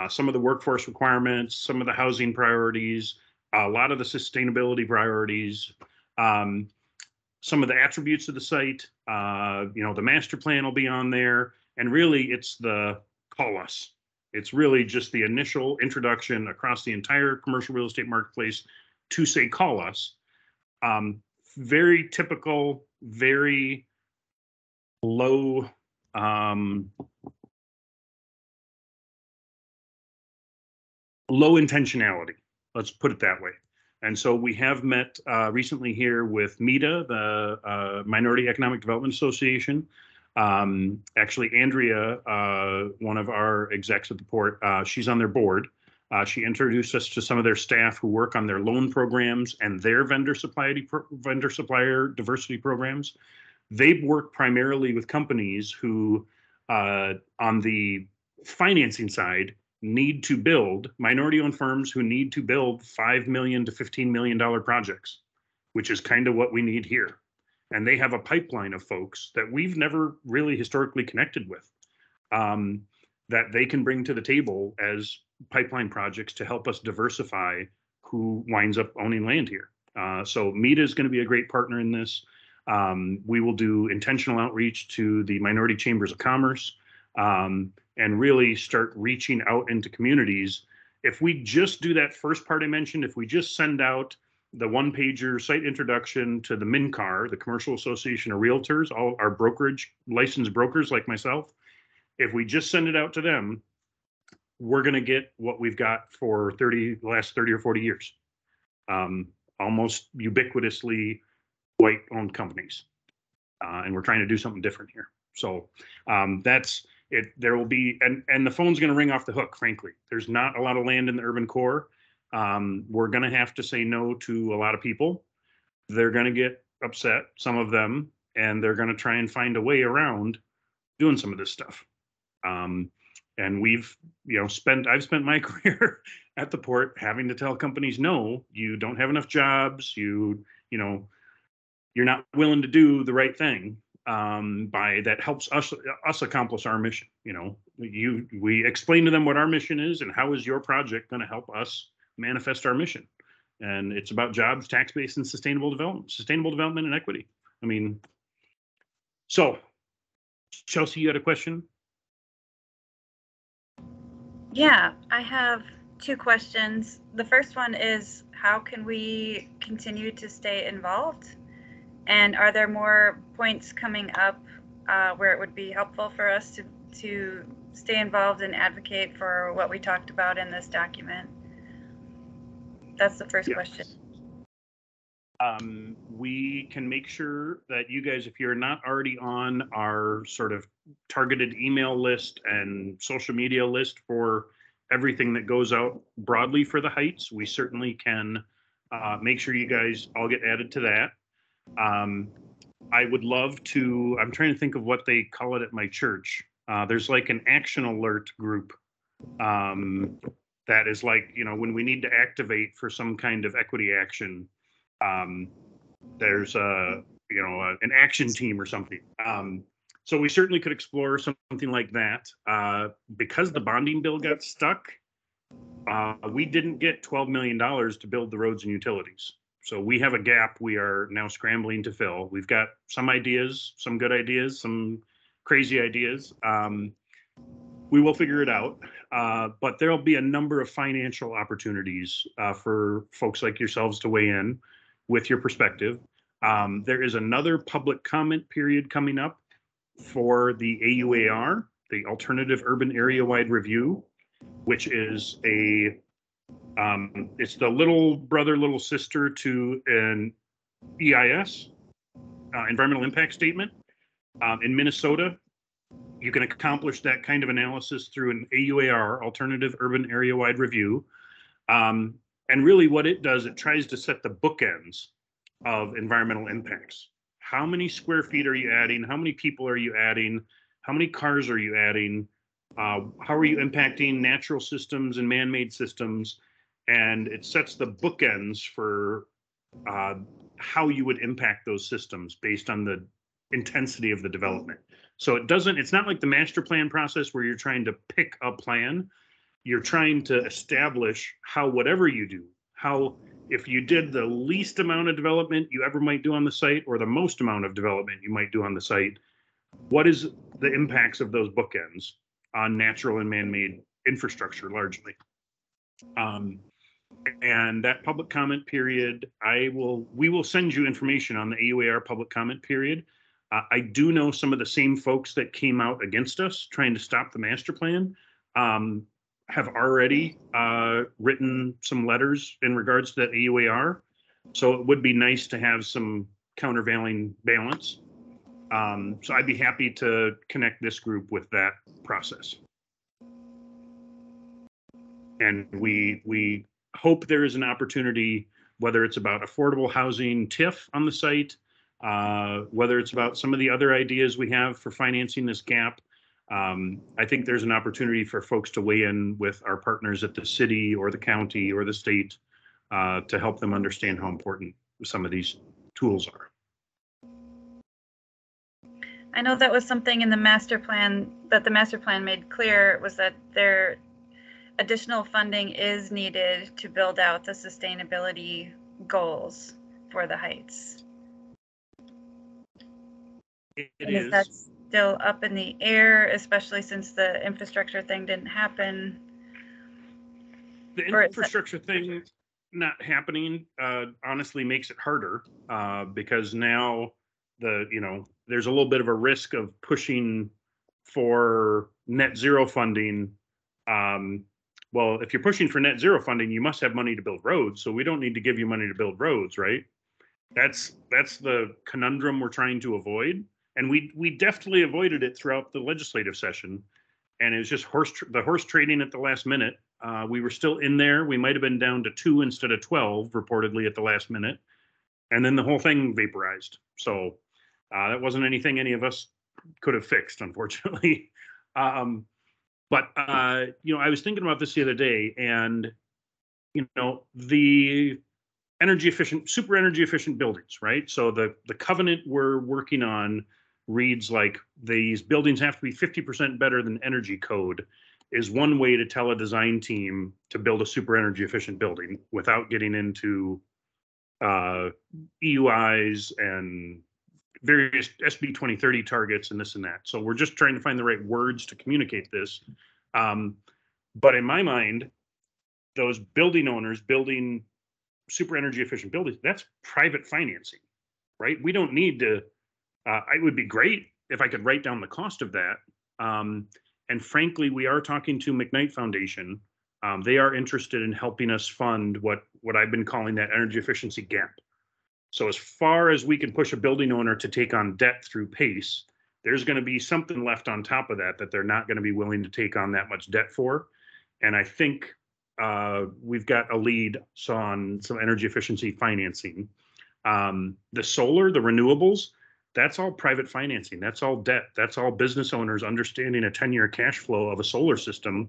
Some of the workforce requirements, some of the housing priorities, a lot of the sustainability priorities, some of the attributes of the site, the master plan will be on there, and really it's the call us. It's really just the initial introduction across the entire commercial real estate marketplace to say, call us. Very typical, very low, low intentionality. Let's put it that way. And so we have met recently here with MIDA, the Minority Economic Development Association. Actually, Andrea, one of our execs at the port, she's on their board. She introduced us to some of their staff who work on their loan programs and their vendor supplier diversity programs. They work primarily with companies who, on the financing side, need to build, minority-owned firms who need to build $5 million to $15 million projects, which is kind of what we need here. And they have a pipeline of folks that we've never really historically connected with, that they can bring to the table as pipeline projects to help us diversify who winds up owning land here. So MIDA is going to be a great partner in this. We will do intentional outreach to the minority chambers of commerce, and really start reaching out into communities. If we just do that first part I mentioned, if we just send out the 1-pager site introduction to the MNCAR, the Commercial Association of Realtors, all our brokerage, licensed brokers like myself, if we just send it out to them, we're going to get what we've got for the last 30 or 40 years. Almost ubiquitously white-owned companies. And we're trying to do something different here. So that's it. There will be, and the phone's going to ring off the hook, frankly. There's not a lot of land in the urban core. We're going to have to say no to a lot of people. They're going to get upset, some of them, and they're going to try and find a way around doing some of this stuff. And we've, I've spent my career at the port having to tell companies, no, you don't have enough jobs. You're not willing to do the right thing. That helps us accomplish our mission. We explain to them what our mission is and how is your project going to help us manifest our mission. And it's about jobs, tax base, and sustainable development and equity. So Chelsea, you had a question? Yeah, I have 2 questions. The first one is, how can we continue to stay involved? And are there more points coming up where it would be helpful for us to stay involved and advocate for what we talked about in this document? That's the first question. We can make sure that you guys, if you're not already on our sort of targeted email list and social media list for everything that goes out broadly for the Heights, we certainly can make sure you guys all get added to that. I would love to, I'm trying to think of what they call it at my church. There's like an action alert group that is like, when we need to activate for some kind of equity action, there's an action team or something. So we certainly could explore something like that. Because the bonding bill got stuck, we didn't get $12 million to build the roads and utilities. So we have a gap we are now scrambling to fill. We've got some ideas, some good ideas, some crazy ideas. We will figure it out, but there'll be a number of financial opportunities for folks like yourselves to weigh in with your perspective. There is another public comment period coming up for the AUAR, the Alternative Urban Area-Wide Review, which is it's the little brother, little sister to an EIS, Environmental Impact Statement. In Minnesota, you can accomplish that kind of analysis through an AUAR, Alternative Urban Area-Wide Review. And really what it does, it tries to set the bookends of environmental impacts. How many square feet are you adding? How many people are you adding? How many cars are you adding? How are you impacting natural systems and man-made systems? And it sets the bookends for how you would impact those systems based on the intensity of the development. So it's not like the master plan process where you're trying to pick a plan. You're trying to establish how whatever you do, how if you did the least amount of development you ever might do on the site or the most amount of development you might do on the site, what is the impacts of those bookends on natural and man-made infrastructure largely? And that public comment period, we will send you information on the AUAR public comment period. I do know some of the same folks that came out against us trying to stop the master plan have already written some letters in regards to that AUAR. So it would be nice to have some countervailing balance. So I'd be happy to connect this group with that process. And we hope there is an opportunity, whether it's about affordable housing TIF on the site, whether it's about some of the other ideas we have for financing this gap. I think there's an opportunity for folks to weigh in with our partners at the city or the county or the state to help them understand how important some of these tools are. I know that was something in the master plan that the master plan made clear was that there additional funding is needed to build out the sustainability goals for the Heights. Is that still up in the air, especially since the infrastructure thing didn't happen? The infrastructure thing not happening honestly makes it harder because now there's a little bit of a risk of pushing for net zero funding. Well, if you're pushing for net zero funding, you must have money to build roads. So we don't need to give you money to build roads, right? That's the conundrum we're trying to avoid. And we deftly avoided it throughout the legislative session. And it was just the horse trading at the last minute. We were still in there. We might have been down to 2 instead of 12, reportedly at the last minute. And then the whole thing vaporized. So that wasn't anything any of us could have fixed, unfortunately. But I was thinking about this the other day, and the super energy efficient buildings, right? So the covenant we're working on reads like these buildings have to be 50% better than energy code is one way to tell a design team to build a super energy efficient building without getting into EUIs and various SB 2030 targets and this and that. So we're just trying to find the right words to communicate this. But in my mind, those building owners building super energy efficient buildings, that's private financing, right? We don't need to, it would be great if I could write down the cost of that. And frankly, we are talking to McKnight Foundation. They are interested in helping us fund what I've been calling that energy efficiency gap. So as far as we can push a building owner to take on debt through PACE, there's going to be something left on top of that they're not going to be willing to take on that much debt for. And I think we've got a lead on some energy efficiency financing. The solar, the renewables, that's all private financing. That's all debt. That's all business owners understanding a 10-year cash flow of a solar system,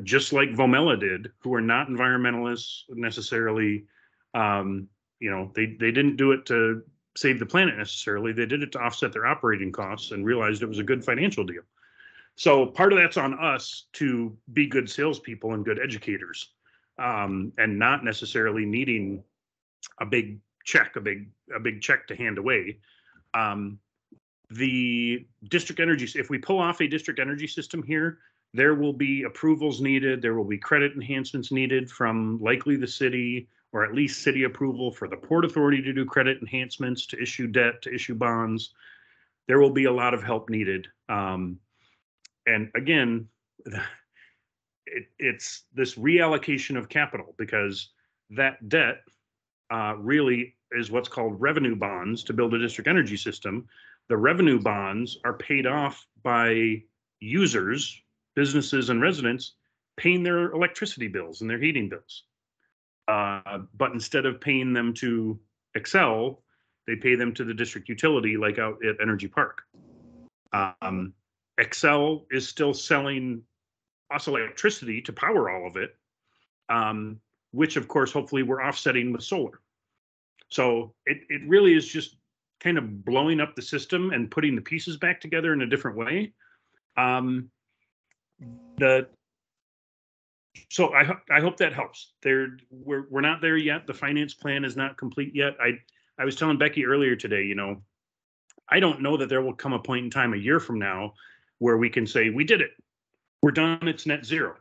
just like Vomela did, who are not environmentalists necessarily. They didn't do it to save the planet necessarily. They did it to offset their operating costs and realized it was a good financial deal. So part of that's on us to be good salespeople and good educators, and not necessarily needing a big check, a big check to hand away. The district energy, if we pull off a district energy system here, there will be approvals needed. There will be credit enhancements needed from likely the city, or at least city approval for the Port Authority to do credit enhancements, to issue debt, to issue bonds. There will be a lot of help needed. And again, it's this reallocation of capital, because that debt really is what's called revenue bonds to build a district energy system. The revenue bonds are paid off by users, businesses and residents, paying their electricity bills and their heating bills. But instead of paying them to Excel, they pay them to the district utility, like out at Energy Park. Excel is still selling us electricity to power all of it, which of course, hopefully we're offsetting with solar. So it really is just kind of blowing up the system and putting the pieces back together in a different way. So I hope that helps. We're not there yet. The finance plan is not complete yet. I was telling Becky earlier today, you know, I don't know that there will come a point in time a year from now where we can say, we did it. We're done, it's net zero.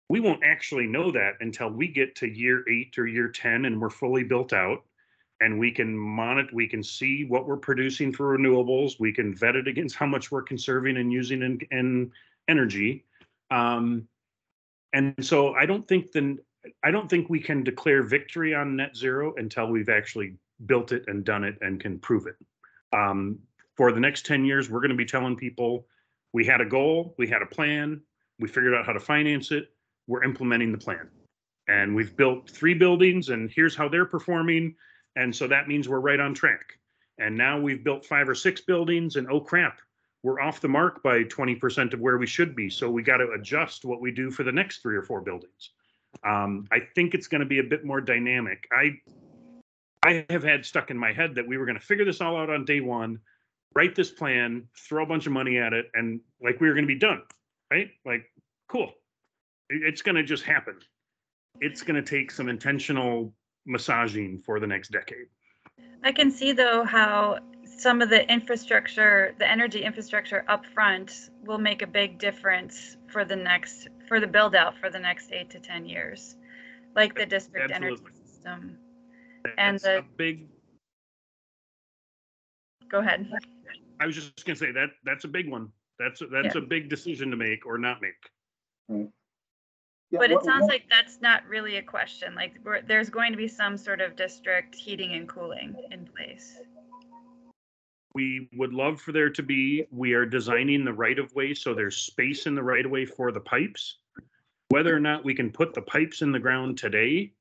We won't actually know that until we get to year 8 or year 10 and we're fully built out, and we can monitor, we can see what we're producing for renewables. We can vet it against how much we're conserving and using in energy. And so I don't think we can declare victory on net zero until we've actually built it and done it and can prove it. For the next 10 years, we're going to be telling people we had a goal, we had a plan, we figured out how to finance it, we're implementing the plan. And we've built 3 buildings, and here's how they're performing. And so that means we're right on track. And now we've built 5 or 6 buildings, and oh crap, we're off the mark by 20% of where we should be. So we got to adjust what we do for the next 3 or 4 buildings. I think it's going to be a bit more dynamic. I have had stuck in my head that we were going to figure this all out on day 1, write this plan, throw a bunch of money at it, and like we were going to be done, right? Like, cool. It's going to just happen. It's going to take some intentional massaging for the next decade. I can see though how some of the infrastructure, the energy infrastructure up front, will make a big difference for the build out for the next 8 to 10 years, like the district energy system. And the big. Go ahead. I was just gonna say that's a big one. That's a big decision to make or not make. Right. Yeah, but it sounds like that's not really a question. Like there's going to be some sort of district heating and cooling in place. We would love for there to be. We are designing the right of way so there's space in the right of way for the pipes. Whether or not we can put the pipes in the ground today,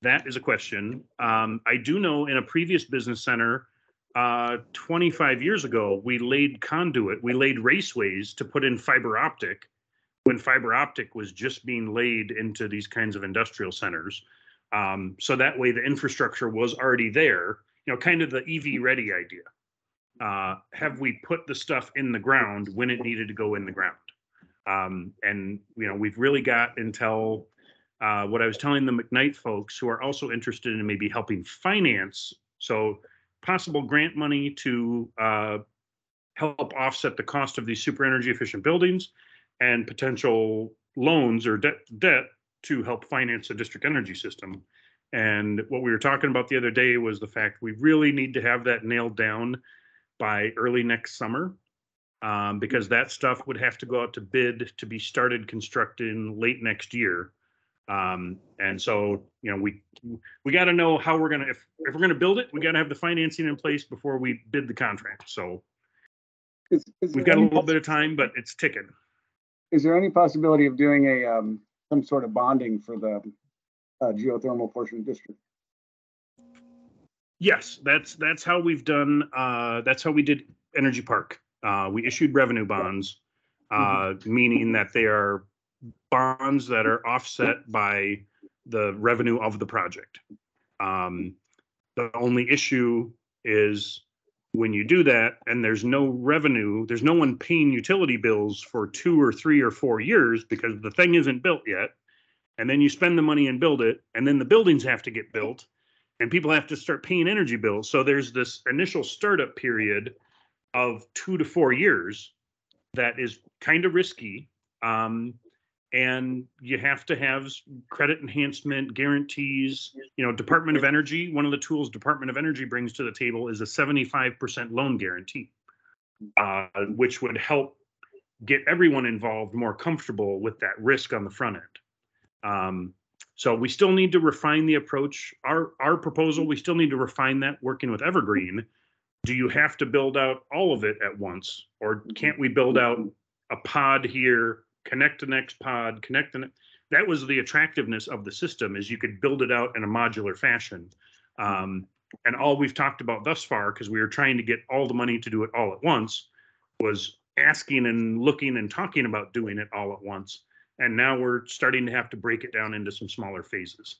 that is a question. I do know in a previous business center, 25 years ago, we laid conduit, we laid raceways to put in fiber optic when fiber optic was just being laid into these kinds of industrial centers. So that way the infrastructure was already there, you know, kind of the EV ready idea. Have we put the stuff in the ground when it needed to go in the ground? And, you know, we've really got until what I was telling the McKnight folks who are also interested in maybe helping finance. So possible grant money to help offset the cost of these super energy efficient buildings, and potential loans or debt to help finance a district energy system. And what we were talking about the other day was the fact we really need to have that nailed down by early next summer, because that stuff would have to go out to bid to be started constructing late next year. And so, you know, we got to know how we're going to, if we're going to build it, we got to have the financing in place before we bid the contract. So we've got a little bit of time, but it's ticking. Is there any possibility of doing a some sort of bonding for the geothermal portion of the district? Yes, that's how we've done. That's how we did Energy Park. We issued revenue bonds, meaning that they are bonds that are offset by the revenue of the project. The only issue is when you do that and there's no revenue, there's no one paying utility bills for 2 or 3 or 4 years because the thing isn't built yet. And then you spend the money and build it, and then the buildings have to get built and people have to start paying energy bills. So there's this initial startup period of 2 to 4 years that is kind of risky. And you have to have credit enhancement guarantees. You know, Department of Energy, one of the tools Department of Energy brings to the table is a 75% loan guarantee, which would help get everyone involved more comfortable with that risk on the front end. So we still need to refine the approach. Our proposal, we still need to refine that working with Evergreen. Do you have to build out all of it at once? Or can't we build out a pod here, connect to next pod, connect to that was the attractiveness of the system, is you could build it out in a modular fashion. And all we've talked about thus far, because we were trying to get all the money to do it all at once, was asking and looking and talking about doing it all at once. And now we're starting to have to break it down into some smaller phases.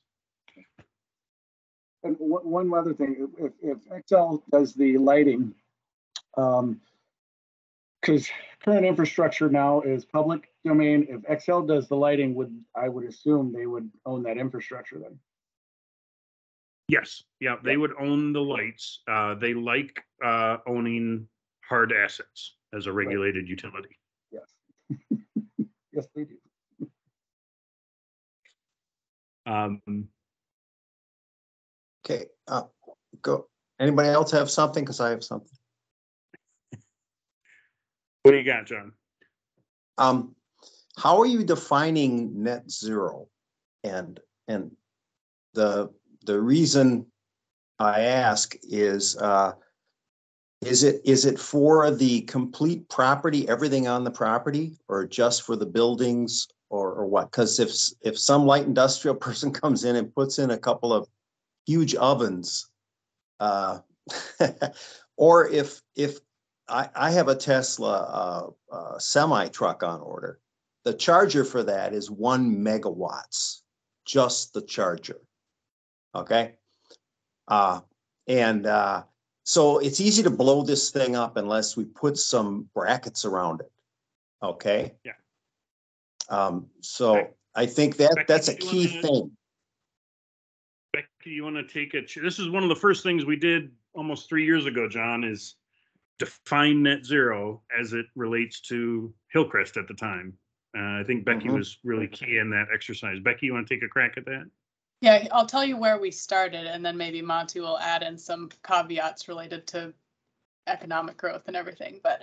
And one other thing, if XL does the lighting, because current infrastructure now is public domain, if XL does the lighting, I would assume they would own that infrastructure then. Yes, yeah, they would own the lights. They like owning hard assets as a regulated utility. Yes, yes, they do. Okay, go. Anybody else have something? Because I have something. What do you got, John? How are you defining net zero? And the reason I ask is it for the complete property, everything on the property, or just for the buildings, or what? Because if some light industrial person comes in and puts in a couple of huge ovens, or if I have a Tesla semi truck on order, the charger for that is 1 megawatts, just the charger. Okay. So it's easy to blow this thing up unless we put some brackets around it. Okay. Yeah. So I think that's a key thing. Becky, you want to take it? This is one of the first things we did almost 3 years ago, John, is define net zero as it relates to Hillcrest at the time. I think Becky was really key in that exercise. Becky, you want to take a crack at that? Yeah, I'll tell you where we started, and then maybe Monty will add in some caveats related to economic growth and everything. But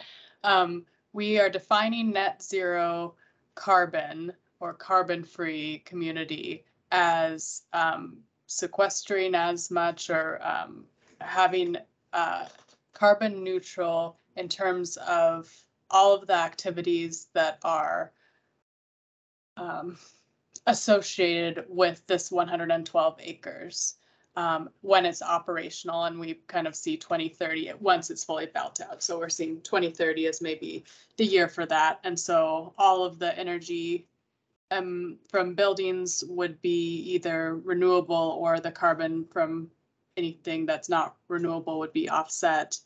we are defining net zero carbon or carbon-free community as sequestering as much or having carbon neutral in terms of all of the activities that are associated with this 112 acres when it's operational, and we kind of see 2030 once it's fully built out. So we're seeing 2030 as maybe the year for that. And so all of the energy from buildings would be either renewable, or the carbon from anything that's not renewable would be offset.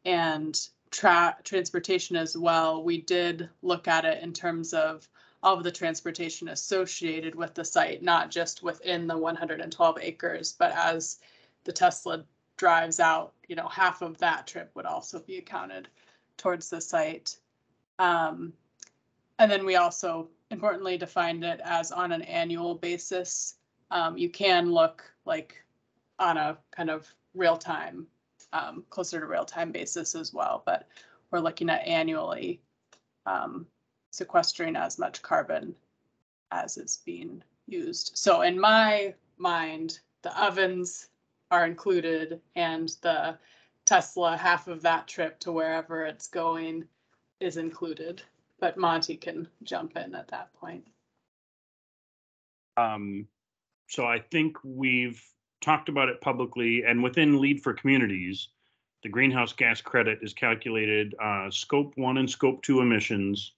And transportation as well. We did look at it in terms of all of the transportation associated with the site, not just within the 112 acres, but as the Tesla drives out, you know, half of that trip would also be accounted towards the site. And then we also importantly defined it as on an annual basis. You can look like on a kind of real time, closer to real time basis as well, but we're looking at annually sequestering as much carbon as is being used. So in my mind, the ovens are included, and the Tesla, half of that trip to wherever it's going is included. But Monty can jump in at that point. So I think we've talked about it publicly, and within Lead for Communities, the greenhouse gas credit is calculated scope 1 and scope 2 emissions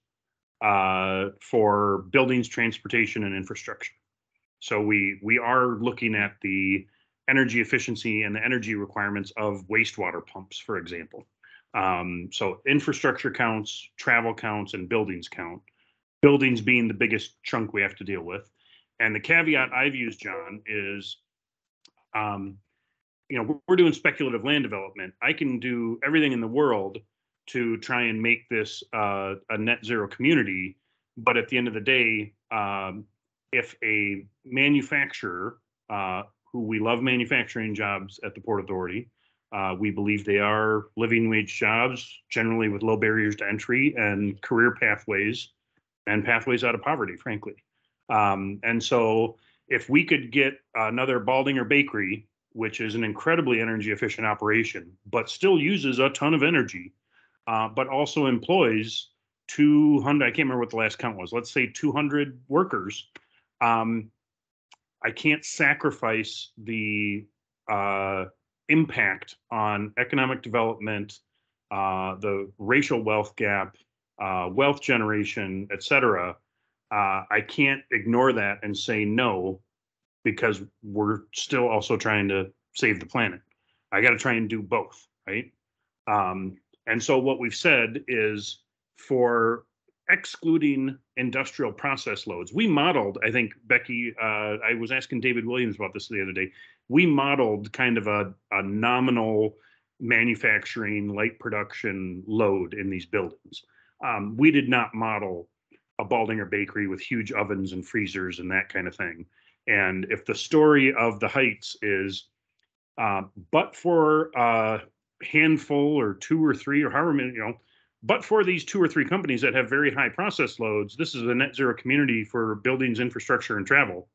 for buildings, transportation, and infrastructure. So we are looking at the energy efficiency and the energy requirements of wastewater pumps, for example. So infrastructure counts, travel counts, and buildings count. Buildings being the biggest chunk we have to deal with. And the caveat I've used, John, is, we're doing speculative land development. I can do everything in the world to try and make this a net zero community. But at the end of the day, if a manufacturer, who we love manufacturing jobs at the Port Authority, we believe they are living wage jobs, generally with low barriers to entry and career pathways and pathways out of poverty, frankly. And so if we could get another Baldinger bakery, which is an incredibly energy efficient operation, but still uses a ton of energy, but also employs 200, I can't remember what the last count was, let's say 200 workers. I can't sacrifice the impact on economic development, the racial wealth gap, wealth generation, et cetera. I can't ignore that and say no, because we're still also trying to save the planet. I got to try and do both, right? And so what we've said is, for excluding industrial process loads, we modeled, I think, Becky, I was asking David Williams about this the other day. We modeled kind of a nominal manufacturing light production load in these buildings. We did not model a Baldinger bakery with huge ovens and freezers and that kind of thing. And if the story of the Heights is, but for a handful or two or three or however many, but for these 2 or 3 companies that have very high process loads, this is a net zero community for buildings, infrastructure, and travel.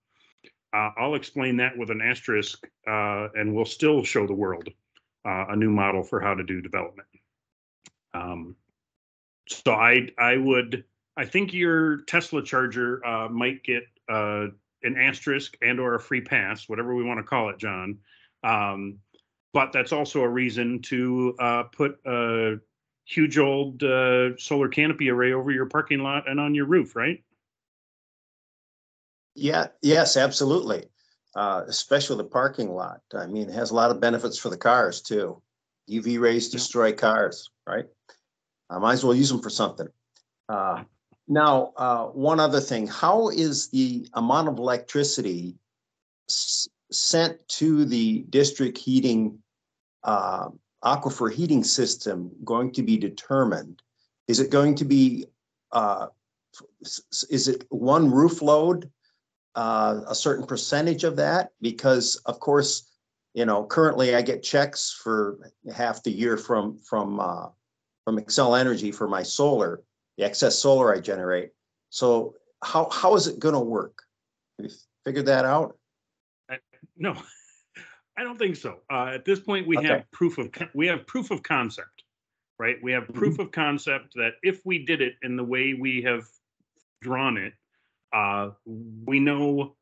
I'll explain that with an asterisk, and we'll still show the world a new model for how to do development. So I think your Tesla charger might get an asterisk and or a free pass, whatever we want to call it, John. But that's also a reason to put a huge old solar canopy array over your parking lot and on your roof, right? Yeah, yes, absolutely. Especially the parking lot. I mean, it has a lot of benefits for the cars too. UV rays destroy cars, right? I might as well use them for something. Now, one other thing, how is the amount of electricity sent to the district heating aquifer heating system going to be determined? Is it going to be, is it one roof load, a certain percentage of that? Because of course, currently I get checks for half the year from Xcel Energy for my solar, the excess solar I generate. So how is it going to work? Have you figured that out? No. I don't think so. At this point, we have proof of concept, right? We have proof of concept that if we did it in the way we have drawn it, we know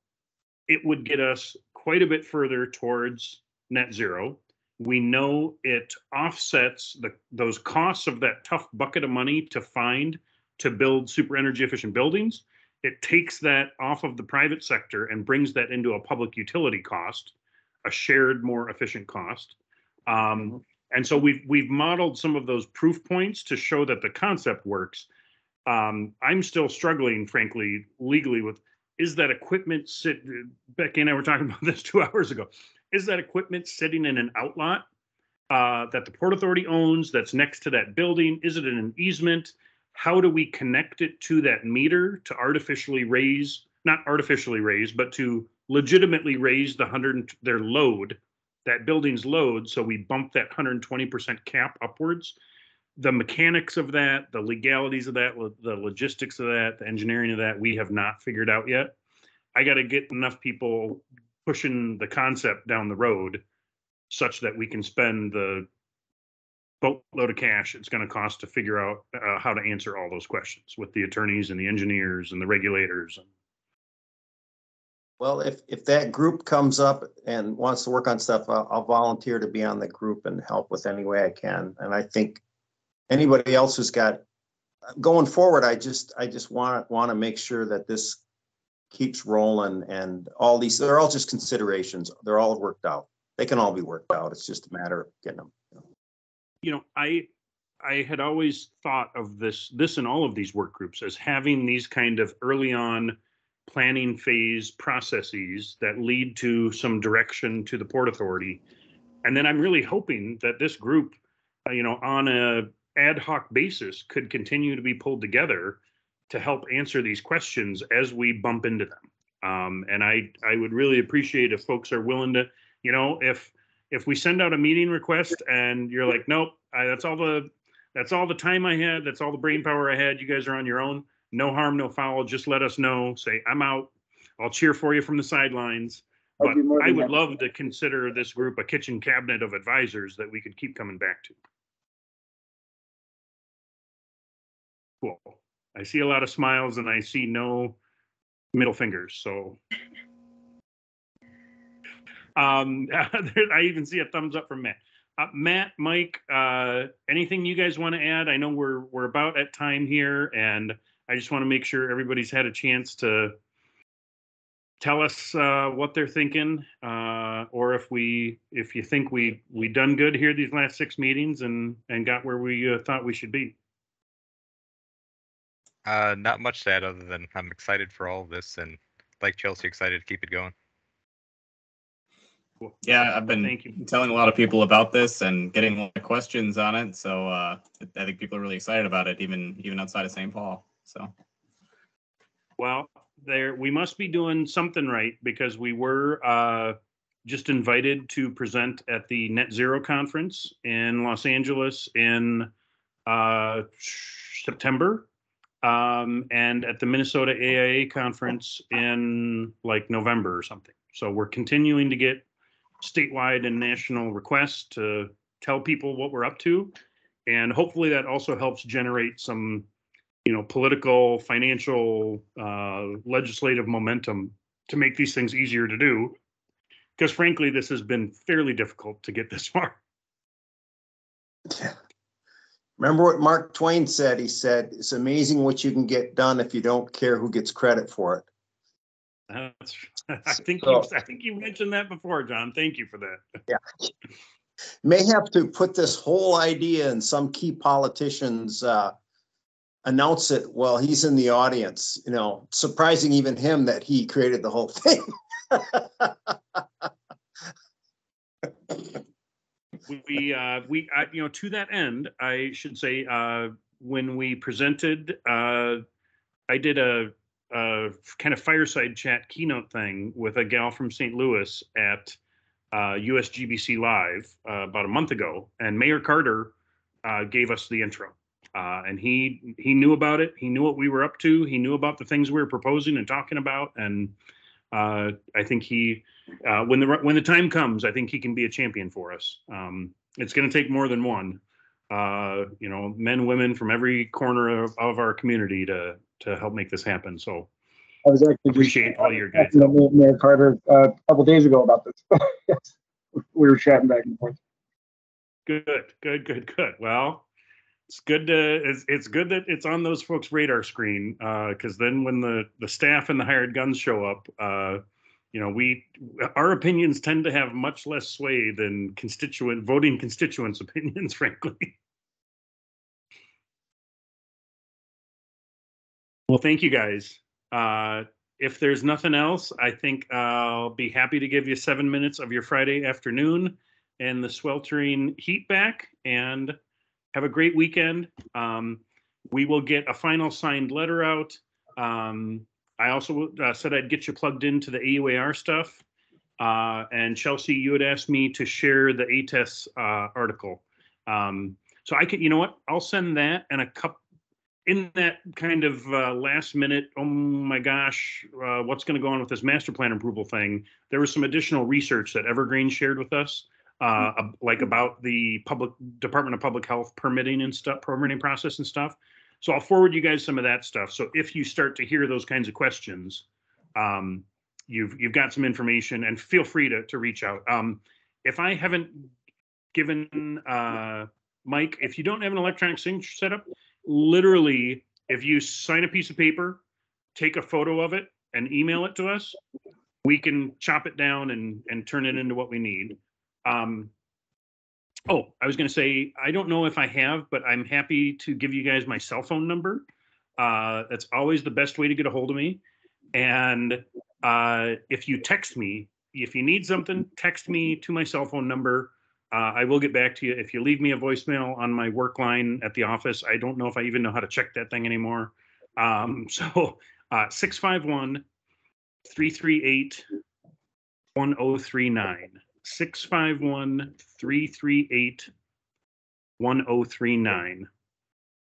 it would get us quite a bit further towards net zero. We know it offsets those costs of that tough bucket of money to find to build super energy efficient buildings. It takes that off of the private sector and brings that into a public utility cost, a shared, more efficient cost. And so we've modeled some of those proof points to show that the concept works. I'm still struggling, frankly, legally with, is that equipment Becky and I were talking about this 2 hours ago. Is that equipment sitting in an outlot that the Port Authority owns that's next to that building? Is it in an easement? How do we connect it to that meter to artificially raise, not artificially raise, but to legitimately raise their load, that building's load, so we bump that 120% cap upwards? The mechanics of that, the legalities of that, the logistics of that, the engineering of that, we have not figured out yet. I got to get enough people pushing the concept down the road such that we can spend the boatload of cash it's going to cost to figure out how to answer all those questions with the attorneys and the engineers and the regulators. Well, if that group comes up and wants to work on stuff, I'll volunteer to be on the group and help with any way I can. And I think anybody else who's got going forward, I just want to make sure that this keeps rolling, and all these, they're all just considerations. They're all worked out. they can all be worked out. It's just a matter of getting them. You know, I had always thought of this and all of these work groups as having these kind of early on planning phase processes that lead to some direction to the Port Authority. And then I'm really hoping that this group, you know, on a ad hoc basis could continue to be pulled together to help answer these questions as we bump into them. And I would really appreciate if folks are willing to, you know, if we send out a meeting request and you're like, nope, that's all the time I had, that's all the brain power I had, you guys are on your own, no harm, no foul, just let us know, say, I'm out, I'll cheer for you from the sidelines. But I would love to consider this group a kitchen cabinet of advisors that we could keep coming back to. Cool. I see a lot of smiles and I see no middle fingers, so. I even see a thumbs up from Matt. Matt, Mike, anything you guys want to add? I know we're about at time here, and I just want to make sure everybody's had a chance to tell us what they're thinking, or if you think we done good here these last 6 meetings and got where we thought we should be. Not much to add other than I'm excited for all of this, and like Chelsea, excited to keep it going. Cool. Yeah, I've been telling a lot of people about this and getting a lot of questions on it. So I think people are really excited about it, even outside of St. Paul. So, well, we must be doing something right, because we were just invited to present at the Net Zero conference in Los Angeles in September, and at the Minnesota AIA conference in like November or something. So we're continuing to get statewide and national requests to tell people what we're up to, and hopefully that also helps generate some, you know, political, financial, legislative momentum to make these things easier to do, because frankly this has been fairly difficult to get this far. Yeah. Remember what Mark Twain said? He said, it's amazing what you can get done if you don't care who gets credit for it. I think you mentioned that before, John. Thank you for that. Yeah. May have to put this whole idea in some key politicians announce it while he's in the audience, you know, surprising even him that he created the whole thing. You know, to that end, I should say, when we presented, I did a kind of fireside chat keynote thing with a gal from St. Louis at USGBC Live about a month ago, and Mayor Carter gave us the intro, and he knew about it. He knew what we were up to. He knew about the things we were proposing and talking about, and I think when the time comes, I think he can be a champion for us. It's going to take more than one, you know, men, women from every corner of our community to help make this happen. So I was actually appreciate all your guys. Mayor Carter a couple days ago about this. We were chatting back and forth. Good. Well, it's good that it's on those folks' radar screen, because then when the staff and the hired guns show up, you know, our opinions tend to have much less sway than voting constituents' opinions, frankly. Well, thank you guys. If there's nothing else, I think I'll be happy to give you 7 minutes of your Friday afternoon and the sweltering heat back, and have a great weekend. We will get a final signed letter out. I also said I'd get you plugged into the AUAR stuff. And Chelsea, you had asked me to share the ATES article. So I can, you know what, I'll send that and a couple, in that kind of last minute, oh my gosh, what's going to go on with this master plan approval thing? There was some additional research that Evergreen shared with us, like about the Department of Public Health permitting and stuff, permitting process and stuff. So I'll forward you guys some of that stuff. So if you start to hear those kinds of questions, you've got some information, and feel free to reach out. If I haven't given Mike, if you don't have an electronic signature set up, literally, if you sign a piece of paper, take a photo of it and email it to us, we can chop it down and turn it into what we need. Oh, I was going to say, I don't know if I have, but I'm happy to give you guys my cell phone number. That's always the best way to get a hold of me. And if you text me, if you need something, text me to my cell phone number. I will get back to you. If you leave me a voicemail on my work line at the office, I don't know if I even know how to check that thing anymore. So 651-338-1039. 651-338-1039.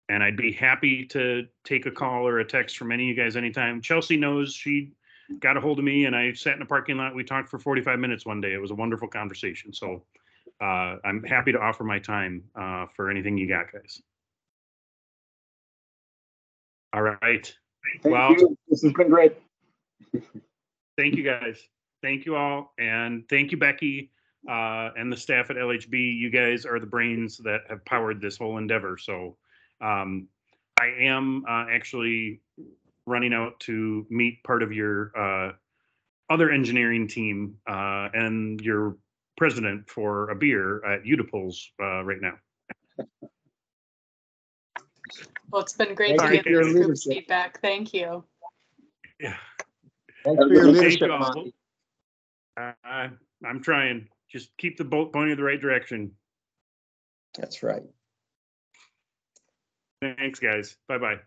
And I'd be happy to take a call or a text from any of you guys anytime. Chelsea knows, she got a hold of me and I sat in the parking lot. We talked for 45 minutes one day. It was a wonderful conversation. So I'm happy to offer my time for anything you got, guys. All right. Thank you. This has been great. Thank you, guys. Thank you all. And thank you, Becky, and the staff at LHB. You guys are the brains that have powered this whole endeavor. So I am actually running out to meet part of your other engineering team and your president for a beer at Udipol's right now. Well, it's been great to get this group's feedback. Thank you. Yeah. Thanks for your leadership, Monty. I'm trying. Just keep the boat going in the right direction. That's right. Thanks, guys. Bye-bye.